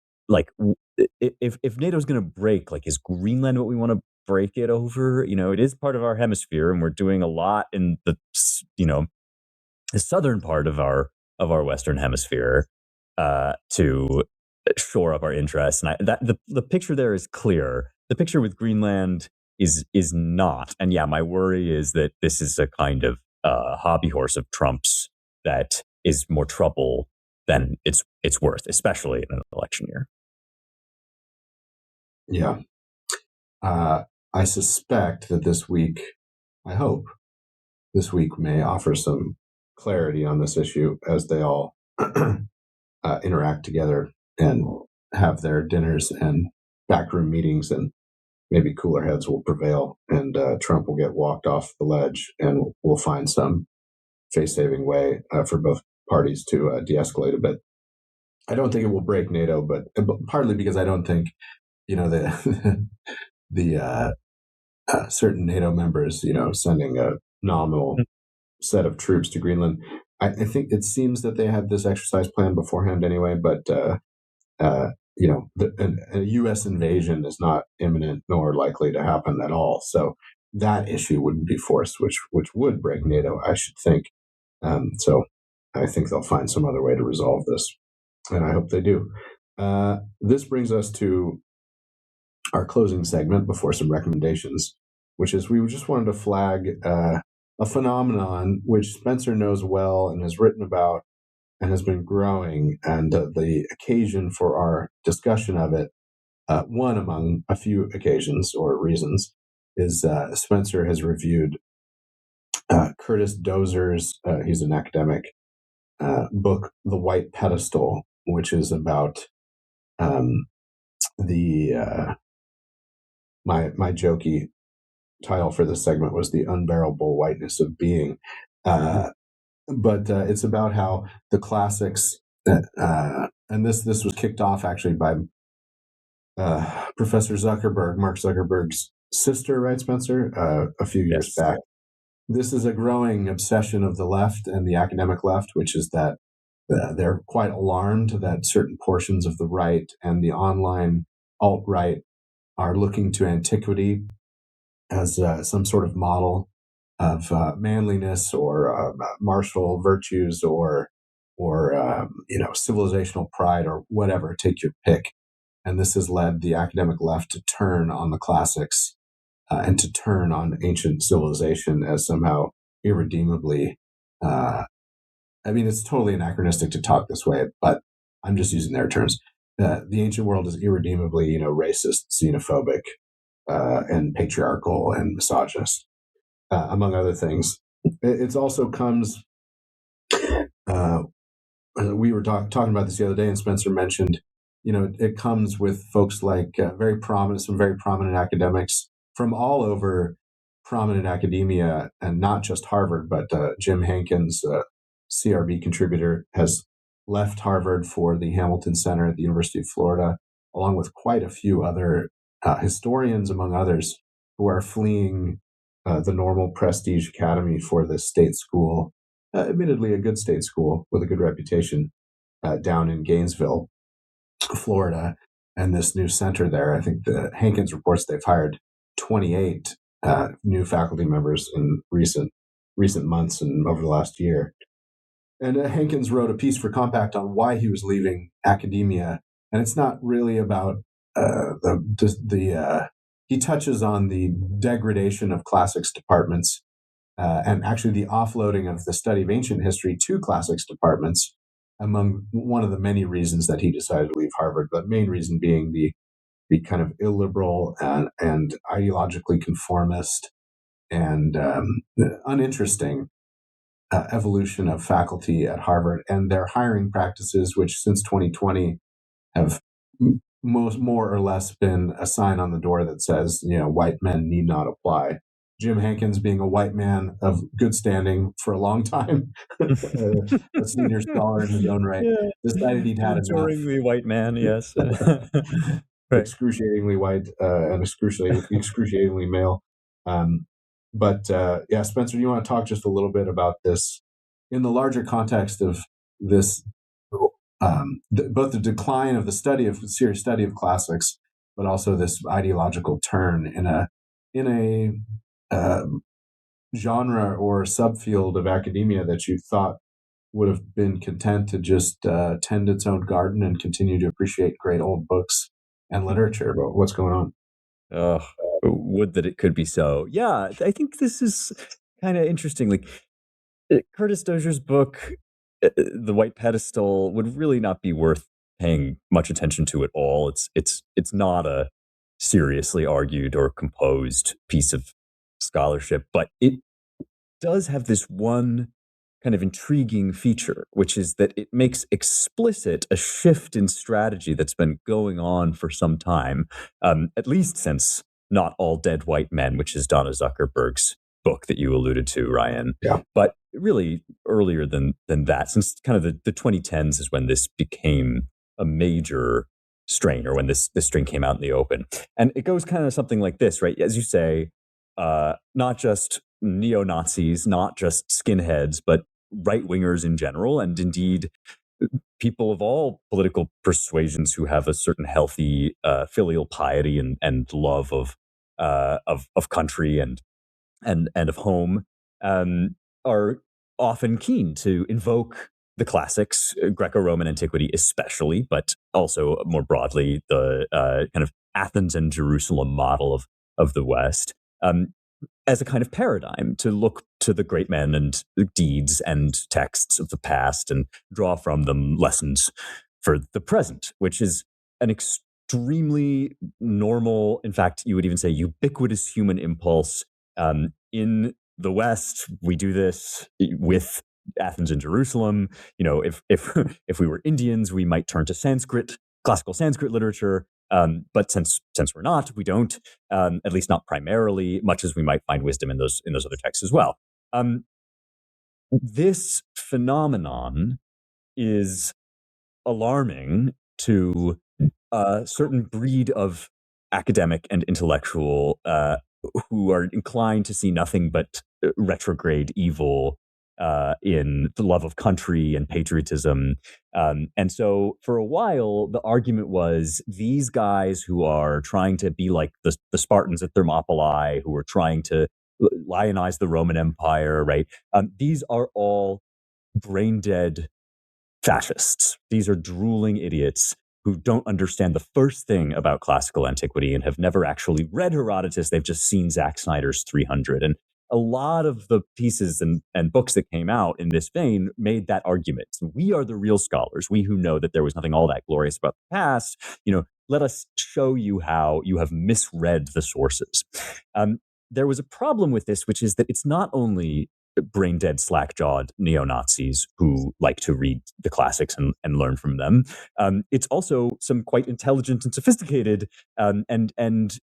if NATO's going to break. Like, is Greenland what we want to break it over. It is part of our hemisphere, and we're doing a lot in the southern part of our Western hemisphere to shore up our interests. And the picture there is clear. The picture with Greenland is not. And yeah, my worry is that this is a kind of hobby horse of Trump's that is more trouble than it's worth, especially in an election year. Yeah. I suspect that this week, I hope this week may offer some clarity on this issue as they all interact together and have their dinners and backroom meetings, and maybe cooler heads will prevail, and Trump will get walked off the ledge, and we'll find some face-saving way for both parties to de-escalate a bit. I don't think it will break NATO, but partly because I don't think, the certain NATO members, sending a nominal set of troops to Greenland. I think it seems that they had this exercise plan beforehand anyway, but a U.S. invasion is not imminent nor likely to happen at all. So that issue wouldn't be forced, which would break NATO, I should think. So I think they'll find some other way to resolve this, and I hope they do. This brings us to our closing segment before some recommendations, which is we just wanted to flag a phenomenon which Spencer knows well and has written about and has been growing, and the occasion for our discussion of it, one among a few occasions or reasons, is Spencer has reviewed Curtis Dozer's, he's an academic, book, The White Pedestal, which is about my jokey title for this segment was The Unbearable Whiteness of Being. But it's about how the classics, and this was kicked off actually by Professor Zuckerberg, Mark Zuckerberg's sister, right, Spencer, a few years back. This is a growing obsession of the left and the academic left, which is that they're quite alarmed that certain portions of the right and the online alt-right are looking to antiquity as some sort of model of manliness or martial virtues or civilizational pride or whatever, take your pick. And this has led the academic left to turn on the classics and to turn on ancient civilization as somehow irredeemably. It's totally anachronistic to talk this way, but I'm just using their terms. The ancient world is irredeemably, racist, xenophobic, and patriarchal and misogynist, among other things. It also comes. We were talking about this the other day, and Spencer mentioned, it comes with folks like some very prominent academics from all over prominent academia, and not just Harvard, but Jim Hankins, CRB contributor, has left Harvard for the Hamilton Center at the University of Florida, along with quite a few other historians, among others, who are fleeing the normal prestige academy for this state school, admittedly a good state school with a good reputation, down in Gainesville, Florida, and this new center there. I think the Hankins reports they've hired 28 new faculty members in recent months and over the last year. And Hankins wrote a piece for Compact on why he was leaving academia, and it's not really about he touches on the degradation of classics departments and actually the offloading of the study of ancient history to classics departments, among one of the many reasons that he decided to leave Harvard, but main reason being the kind of illiberal and ideologically conformist and uninteresting evolution of faculty at Harvard and their hiring practices, which since 2020 have more or less been a sign on the door that says, white men need not apply. Jim Hankins, being a white man of good standing for a long time, a senior scholar in his own right, decided he'd had enough. Adoringly white man, yes. Right. Excruciatingly white and excruciatingly male. But Spencer, do you want to talk just a little bit about this in the larger context of this, both the decline of the serious study of classics, but also this ideological turn in a in a genre or subfield of academia that you thought would have been content to just tend its own garden and continue to appreciate great old books and literature. But what's going on? Oh, would that it could be so. Yeah, I think this is kind of interesting. Like Curtis Dozier's book, The White Pedestal, would really not be worth paying much attention to at all. It's not a seriously argued or composed piece of scholarship, but it does have this one kind of intriguing feature, which is that it makes explicit a shift in strategy that's been going on for some time, at least since Not All Dead White Men, which is Donna Zuckerberg's book that you alluded to, Ryan. Yeah. But really earlier than that, since kind of the 2010s is when this became a major strain, or when this strain came out in the open. And it goes kind of something like this, right? As you say, not just neo-Nazis, not just skinheads, but right-wingers in general, and indeed people of all political persuasions who have a certain healthy filial piety and love of country and of home, are often keen to invoke the classics, Greco-Roman antiquity especially, but also more broadly the kind of Athens and Jerusalem model of the West, as a kind of paradigm to look to the great men and deeds and texts of the past and draw from them lessons for the present, which is an extremely normal, in fact, you would even say ubiquitous human impulse. In the West, we do this with Athens and Jerusalem. You know, if we were Indians, we might turn to Sanskrit, classical Sanskrit literature. But since we're not, we don't, at least not primarily, much as we might find wisdom in those other texts as well. This phenomenon is alarming to a certain breed of academic and intellectual who are inclined to see nothing but retrograde evil in the love of country and patriotism. And so for a while, the argument was these guys who are trying to be like the Spartans at Thermopylae, who are trying to lionize the Roman Empire, right? These are all brain dead fascists. These are drooling idiots who don't understand the first thing about classical antiquity and have never actually read Herodotus. They've just seen Zack Snyder's 300. And a lot of the pieces and books that came out in this vein made that argument. We are the real scholars. We who know that there was nothing all that glorious about the past. You know, let us show you how you have misread the sources. There was a problem with this, which is that it's not only brain-dead, slack-jawed neo-Nazis who like to read the classics and learn from them. It's also some quite intelligent and sophisticated and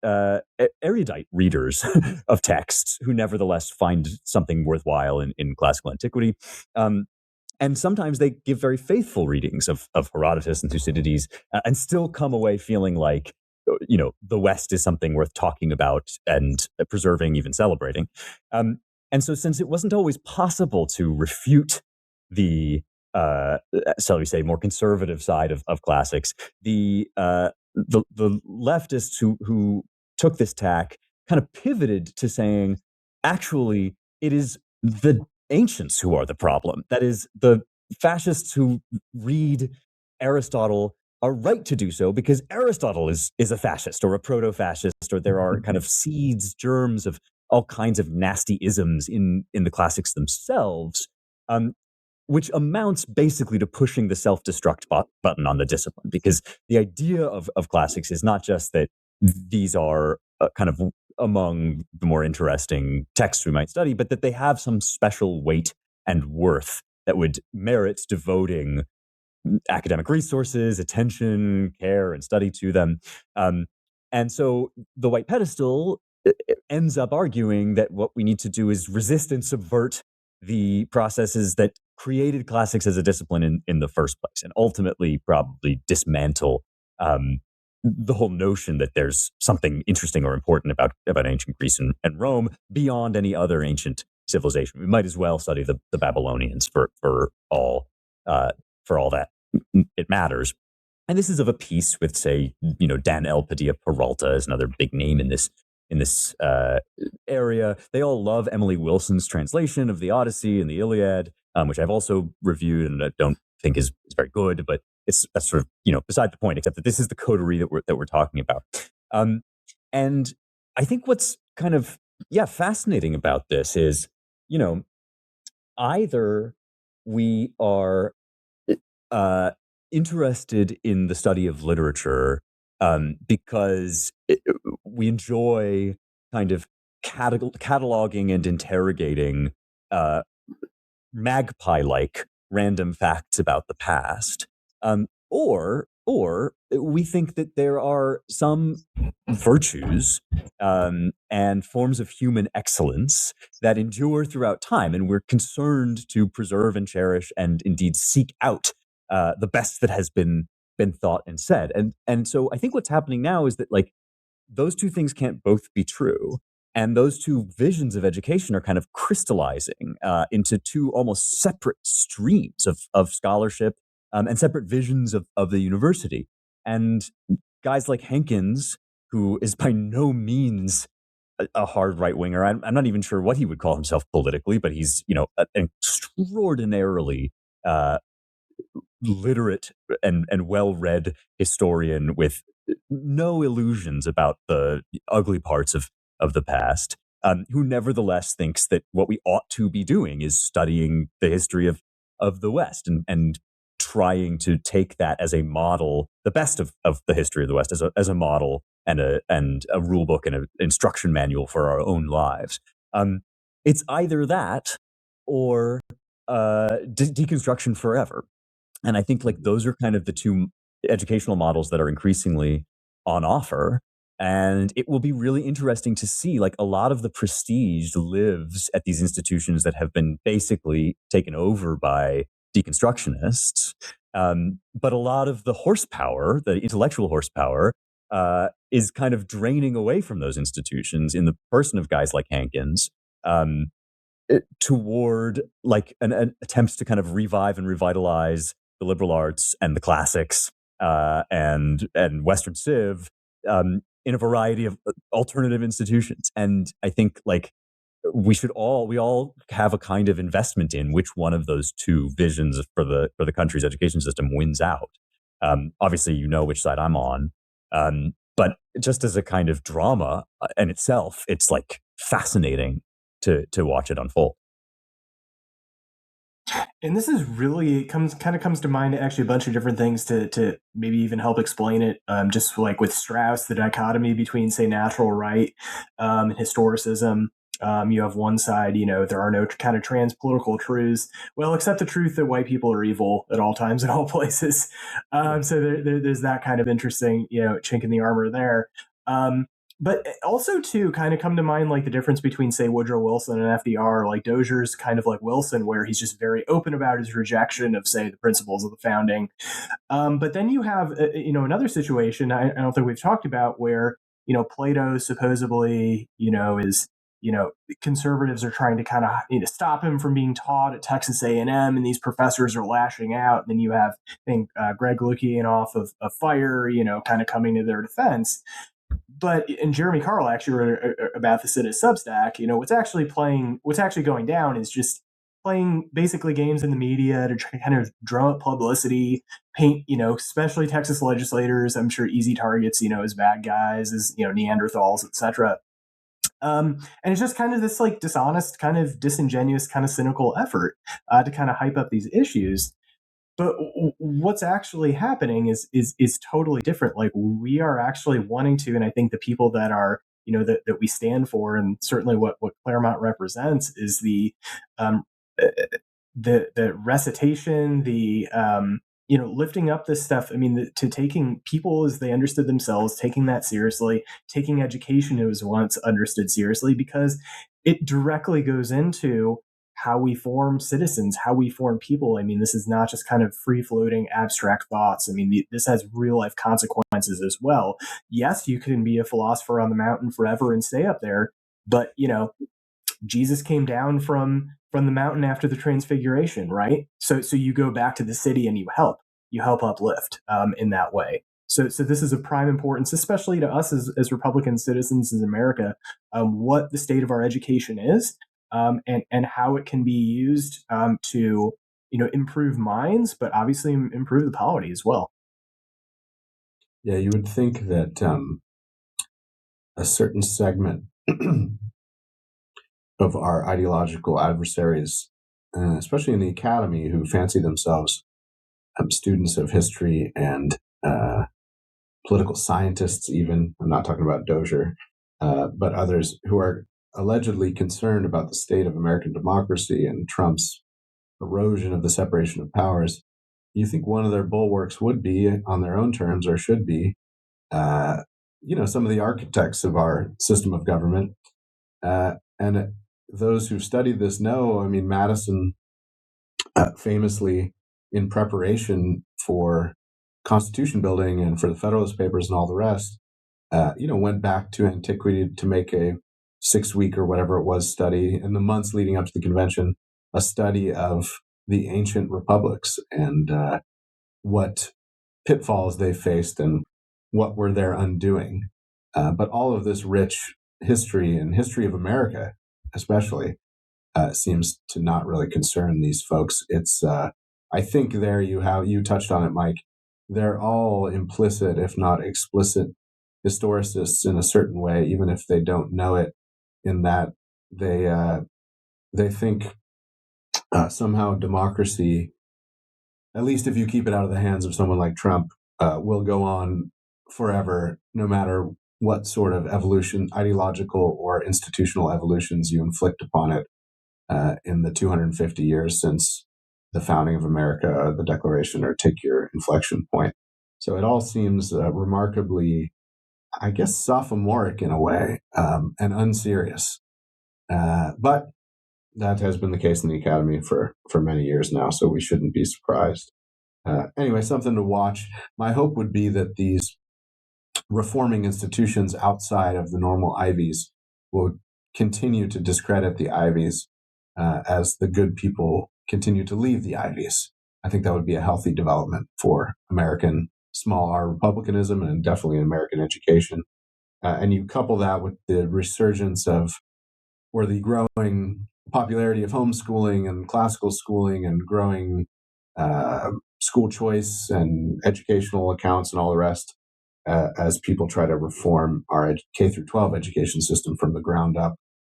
erudite readers of texts who nevertheless find something worthwhile in classical antiquity. And sometimes they give very faithful readings of Herodotus and Thucydides and still come away feeling like, you know, the West is something worth talking about and preserving, even celebrating. And so since it wasn't always possible to refute the, shall we say, more conservative side of classics, the leftists who took this tack kind of pivoted to saying, actually, it is the ancients who are the problem. That is, the fascists who read Aristotle are right to do so because Aristotle is a fascist or a proto-fascist, or there are kind of seeds, germs of all kinds of nasty isms in the classics themselves, which amounts basically to pushing the self-destruct button on the discipline. Because the idea of classics is not just that these are kind of among the more interesting texts we might study, but that they have some special weight and worth that would merit devoting academic resources, attention, care, and study to them. And so the White Pedestal ends up arguing that what we need to do is resist and subvert the processes that created classics as a discipline in the first place, and ultimately probably dismantle the whole notion that there's something interesting or important about ancient Greece and Rome beyond any other ancient civilization. We might as well study the Babylonians for all that it matters. And this is of a piece with, say, Dan L. Padilla Peralta is another big name in this in this area. They all love Emily Wilson's translation of the Odyssey and the Iliad, which I've also reviewed and I don't think is very good, but that's sort of beside the point. Except that this is the coterie that we're talking about, and I think what's kind of fascinating about this is either we are interested in the study of literature because we enjoy kind of cataloging and interrogating magpie-like random facts about the past, or we think that there are some virtues and forms of human excellence that endure throughout time, and we're concerned to preserve and cherish and indeed seek out the best that has been thought and said. And so I think what's happening now is that those two things can't both be true. And those two visions of education are kind of crystallizing into two almost separate streams of scholarship and separate visions of the university. And guys like Hankins, who is by no means a hard right winger, I'm not even sure what he would call himself politically, but he's an extraordinarily literate and well-read historian with no illusions about the ugly parts of the past, who nevertheless thinks that what we ought to be doing is studying the history of the West and trying to take that as a model, the best of the history of the West as a model and a rule book and an instruction manual for our own lives. It's either that or deconstruction forever. And I think those are kind of the two educational models that are increasingly on offer. And it will be really interesting to see a lot of the prestige lives at these institutions that have been basically taken over by deconstructionists. But a lot of the horsepower, the intellectual horsepower, is kind of draining away from those institutions in the person of guys like Hankins, toward an attempts to kind of revive and revitalize the liberal arts and the classics and Western Civ in a variety of alternative institutions. And I think we all have a kind of investment in which one of those two visions for the country's education system wins out. Obviously, which side I'm on. But just as a kind of drama in itself, it's fascinating to watch it unfold. And this is really comes to mind actually a bunch of different things to maybe even help explain it. Just with Strauss, the dichotomy between say natural right and historicism. You have one side, there are no kind of trans-political truths, well, except the truth that white people are evil at all times in all places. So there's that kind of interesting, chink in the armor there. But also, too, kind of come to mind the difference between, say, Woodrow Wilson and FDR, Dozier's kind of like Wilson, where he's just very open about his rejection of, say, the principles of the founding. But then you have, another situation I don't think we've talked about where, Plato supposedly, is, conservatives are trying to kind of stop him from being taught at Texas A&M, and these professors are lashing out. And then you have, I think, Greg Lukianoff of FIRE, kind of coming to their defense. But and Jeremy Carl actually wrote about this in his Substack. What's actually going down is just playing basically games in the media to try to kind of drum up publicity, paint, especially Texas legislators, I'm sure easy targets, as bad guys, as Neanderthals, etc. And it's just kind of this dishonest, kind of disingenuous, kind of cynical effort to kind of hype up these issues. But what's actually happening is totally different. We are actually wanting to, and I think the people that are, that we stand for, and certainly what Claremont represents is the recitation, the lifting up this stuff. I mean, to taking people as they understood themselves, taking that seriously, taking education as once understood seriously, because it directly goes into how we form citizens, how we form people. I mean, this is not just kind of free-floating abstract thoughts. I mean, this has real-life consequences as well. Yes, you can be a philosopher on the mountain forever and stay up there, but, Jesus came down from the mountain after the transfiguration, right? So you go back to the city and you help uplift in that way. So this is of prime importance, especially to us as Republican citizens in America, what the state of our education is, and how it can be used to improve minds, but obviously improve the polity as well. Yeah, you would think that a certain segment of our ideological adversaries, especially in the academy, who fancy themselves students of history and political scientists, even, I'm not talking about Dozier, but others who are allegedly concerned about the state of American democracy and Trump's erosion of the separation of powers, you think one of their bulwarks would be, on their own terms, or should be, some of the architects of our system of government. And those who've studied this know, I mean, Madison famously, in preparation for Constitution building and for the Federalist Papers and all the rest, went back to antiquity to make a 6-week or whatever it was study in the months leading up to the convention, a study of the ancient republics and what pitfalls they faced and what were their undoing. But all of this rich history and history of America, especially, seems to not really concern these folks. It's, I think there you touched on it, Mike. They're all implicit, if not explicit, historicists in a certain way, even if they don't know it, in that they think somehow democracy, at least if you keep it out of the hands of someone like Trump, will go on forever, no matter what sort of evolution, ideological or institutional evolutions you inflict upon it in the 250 years since the founding of America, the Declaration, or take your inflection point. So it all seems remarkably, I guess, sophomoric in a way, and unserious. But that has been the case in the academy for many years now, so we shouldn't be surprised. Anyway, something to watch. My hope would be that these reforming institutions outside of the normal Ivies will continue to discredit the Ivies as the good people continue to leave the Ivies. I think that would be a healthy development for American small r republicanism and definitely in American education. And you couple that with the resurgence of, or the growing popularity of homeschooling and classical schooling and growing school choice and educational accounts and all the rest, as people try to reform our K through 12 education system from the ground up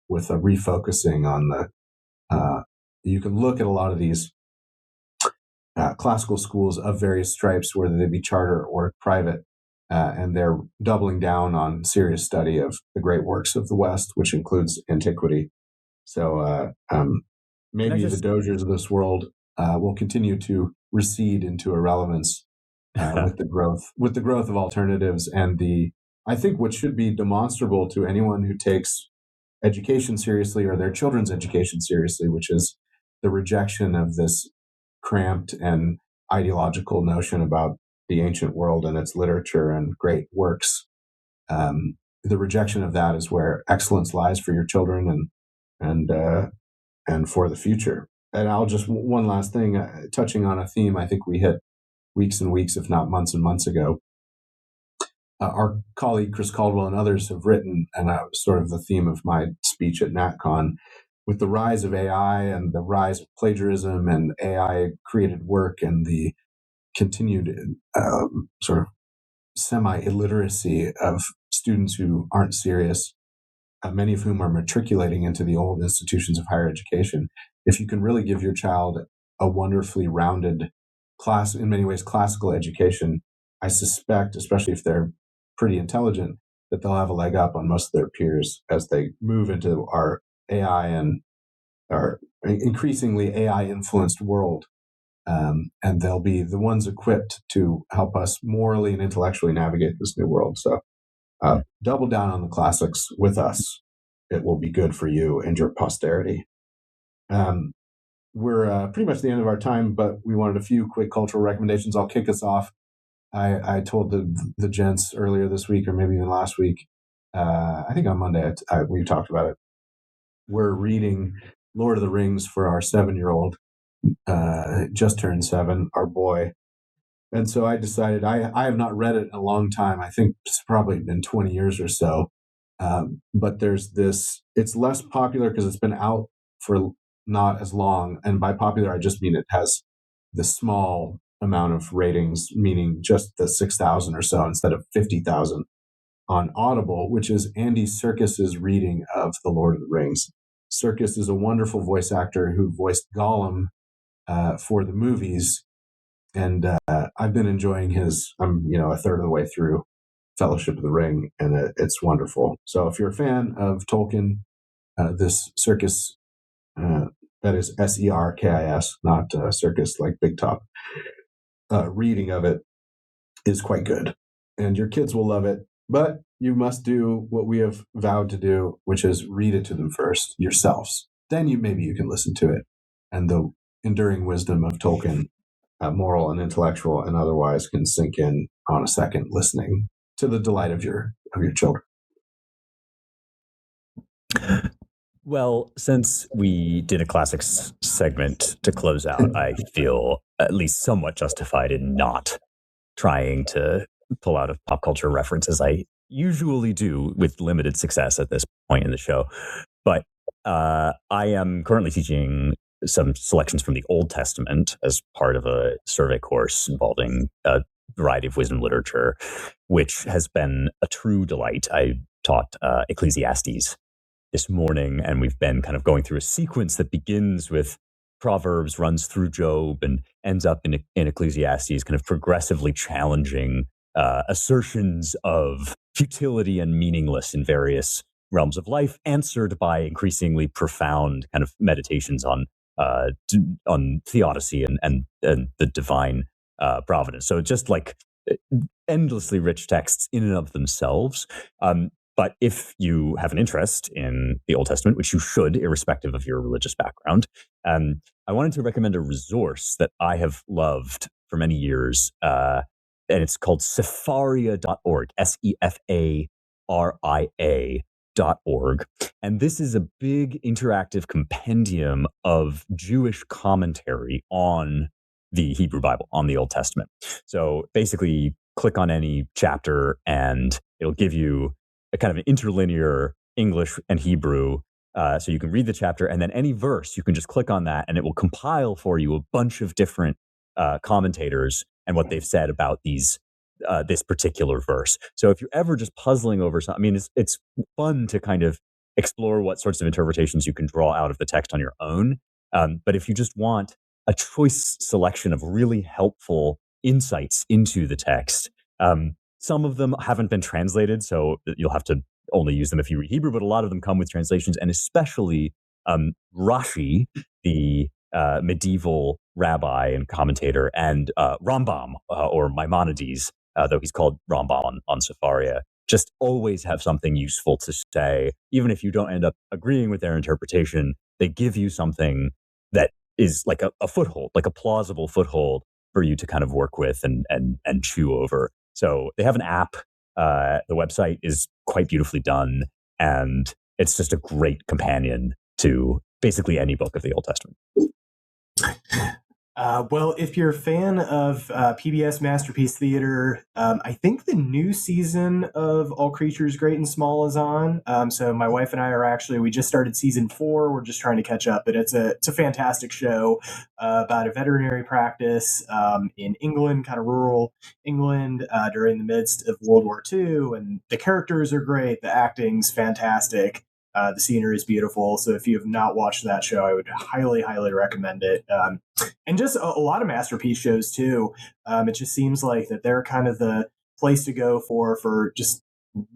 with a refocusing on the, you can look at a lot of these classical schools of various stripes, whether they be charter or private, and they're doubling down on serious study of the great works of the West, which includes antiquity. So maybe the Doziers of this world will continue to recede into irrelevance with the growth of alternatives and I think what should be demonstrable to anyone who takes education seriously or their children's education seriously, which is the rejection of this cramped and ideological notion about the ancient world and its literature and great works. The rejection of that is where excellence lies for your children and for the future. And I'll just, one last thing, touching on a theme I think we hit weeks and weeks, if not months and months ago. Our colleague Chris Caldwell and others have written, and that was sort of the theme of my speech at NatCon, with the rise of AI and the rise of plagiarism and AI-created work and the continued sort of semi-illiteracy of students who aren't serious, many of whom are matriculating into the old institutions of higher education. If you can really give your child a wonderfully rounded in many ways, classical education, I suspect, especially if they're pretty intelligent, that they'll have a leg up on most of their peers as they move into our AI and our increasingly AI-influenced world. And they'll be the ones equipped to help us morally and intellectually navigate this new world. So double down on the classics with us. It will be good for you and your posterity. We're pretty much the end of our time, but we wanted a few quick cultural recommendations. I'll kick us off. I told the gents earlier this week, or maybe even last week, I think on Monday, we talked about it. We're reading Lord of the Rings for our 7-year-old, just turned 7, our boy. And so I decided I have not read it in a long time. I think it's probably been 20 years or so. But there's this, it's less popular because it's been out for not as long. And by popular, I just mean it has the small amount of ratings, meaning just the 6,000 or so instead of 50,000 on Audible, which is Andy Serkis's reading of The Lord of the Rings. Serkis is a wonderful voice actor who voiced Gollum for the movies. And I've been enjoying his, I'm, a third of the way through Fellowship of the Ring, and it's wonderful. So if you're a fan of Tolkien, this Serkis, that is Serkis, not circus like Big Top, reading of it is quite good. And your kids will love it, but you must do what we have vowed to do, which is read it to them first yourselves. Then maybe you can listen to it. And the enduring wisdom of Tolkien, moral and intellectual and otherwise, can sink in on a second listening to the delight of your children. Well, since we did a classics segment to close out, I feel at least somewhat justified in not trying to pull out of pop culture references I usually do with limited success at this point in the show. But I am currently teaching some selections from the Old Testament as part of a survey course involving a variety of wisdom literature, which has been a true delight. I taught Ecclesiastes this morning, and we've been kind of going through a sequence that begins with Proverbs, runs through Job, and ends up in Ecclesiastes, kind of progressively challenging assertions of futility and meaningless in various realms of life, answered by increasingly profound kind of meditations on theodicy and the divine providence. So just like endlessly rich texts in and of themselves. But if you have an interest in the Old Testament, which you should, irrespective of your religious background, I wanted to recommend a resource that I have loved for many years, and it's called Sepharia.org, Sefaria.org. And this is a big interactive compendium of Jewish commentary on the Hebrew Bible, on the Old Testament. So basically, click on any chapter and it'll give you a kind of an interlinear English and Hebrew. So you can read the chapter, and then any verse, you can just click on that and it will compile for you a bunch of different commentators and what they've said about this particular verse. So if you're ever just puzzling over something, I mean, it's fun to kind of explore what sorts of interpretations you can draw out of the text on your own. But if you just want a choice selection of really helpful insights into the text, some of them haven't been translated, so you'll have to only use them if you read Hebrew, but a lot of them come with translations, and especially Rashi, the medieval rabbi and commentator, and Rambam, or Maimonides, though he's called Rambam on Sepharia, just always have something useful to say. Even if you don't end up agreeing with their interpretation, they give you something that is like a foothold, like a plausible foothold for you to kind of work with and chew over. So they have an app. The website is quite beautifully done, and it's just a great companion to basically any book of the Old Testament. Well, if you're a fan of PBS Masterpiece Theater, I think the new season of All Creatures Great and Small is on. So my wife and I we just started season 4. We're just trying to catch up, but it's a fantastic show about a veterinary practice in England, kind of rural England, during the midst of World War II. And the characters are great. The acting's fantastic. The scenery is beautiful. So if you have not watched that show, I would highly, highly recommend it. And just a lot of Masterpiece shows too. It just seems like that they're kind of the place to go for just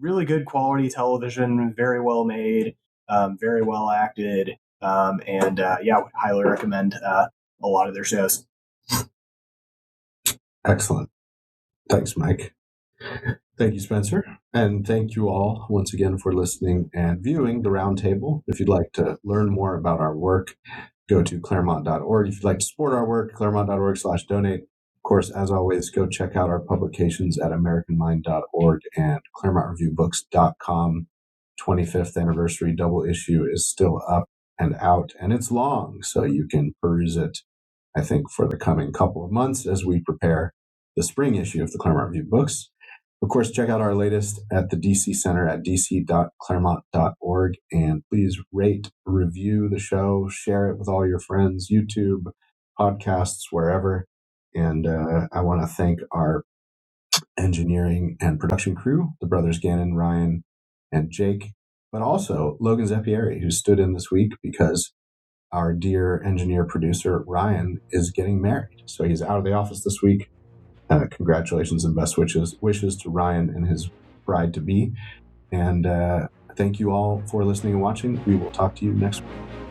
really good quality television, very well made, very well acted. I would highly recommend a lot of their shows. Excellent. Thanks, Mike. Thank you, Spencer. And thank you all once again for listening and viewing the Roundtable. If you'd like to learn more about our work, go to Claremont.org. If you'd like to support our work, Claremont.org/donate. Of course, as always, go check out our publications at AmericanMind.org and ClaremontReviewBooks.com. 25th anniversary double issue is still up and out, and it's long, so you can peruse it, I think, for the coming couple of months as we prepare the spring issue of the Claremont Review Books. Of course, check out our latest at the DC Center at dc.claremont.org, and please rate, review the show, share it with all your friends, YouTube, podcasts, wherever. And I want to thank our engineering and production crew, the brothers Gannon, Ryan, and Jake, but also Logan Zeppieri, who stood in this week because our dear engineer producer Ryan is getting married. So he's out of the office this week. Congratulations and best wishes to Ryan and his bride-to-be. And thank you all for listening and watching. We will talk to you next week.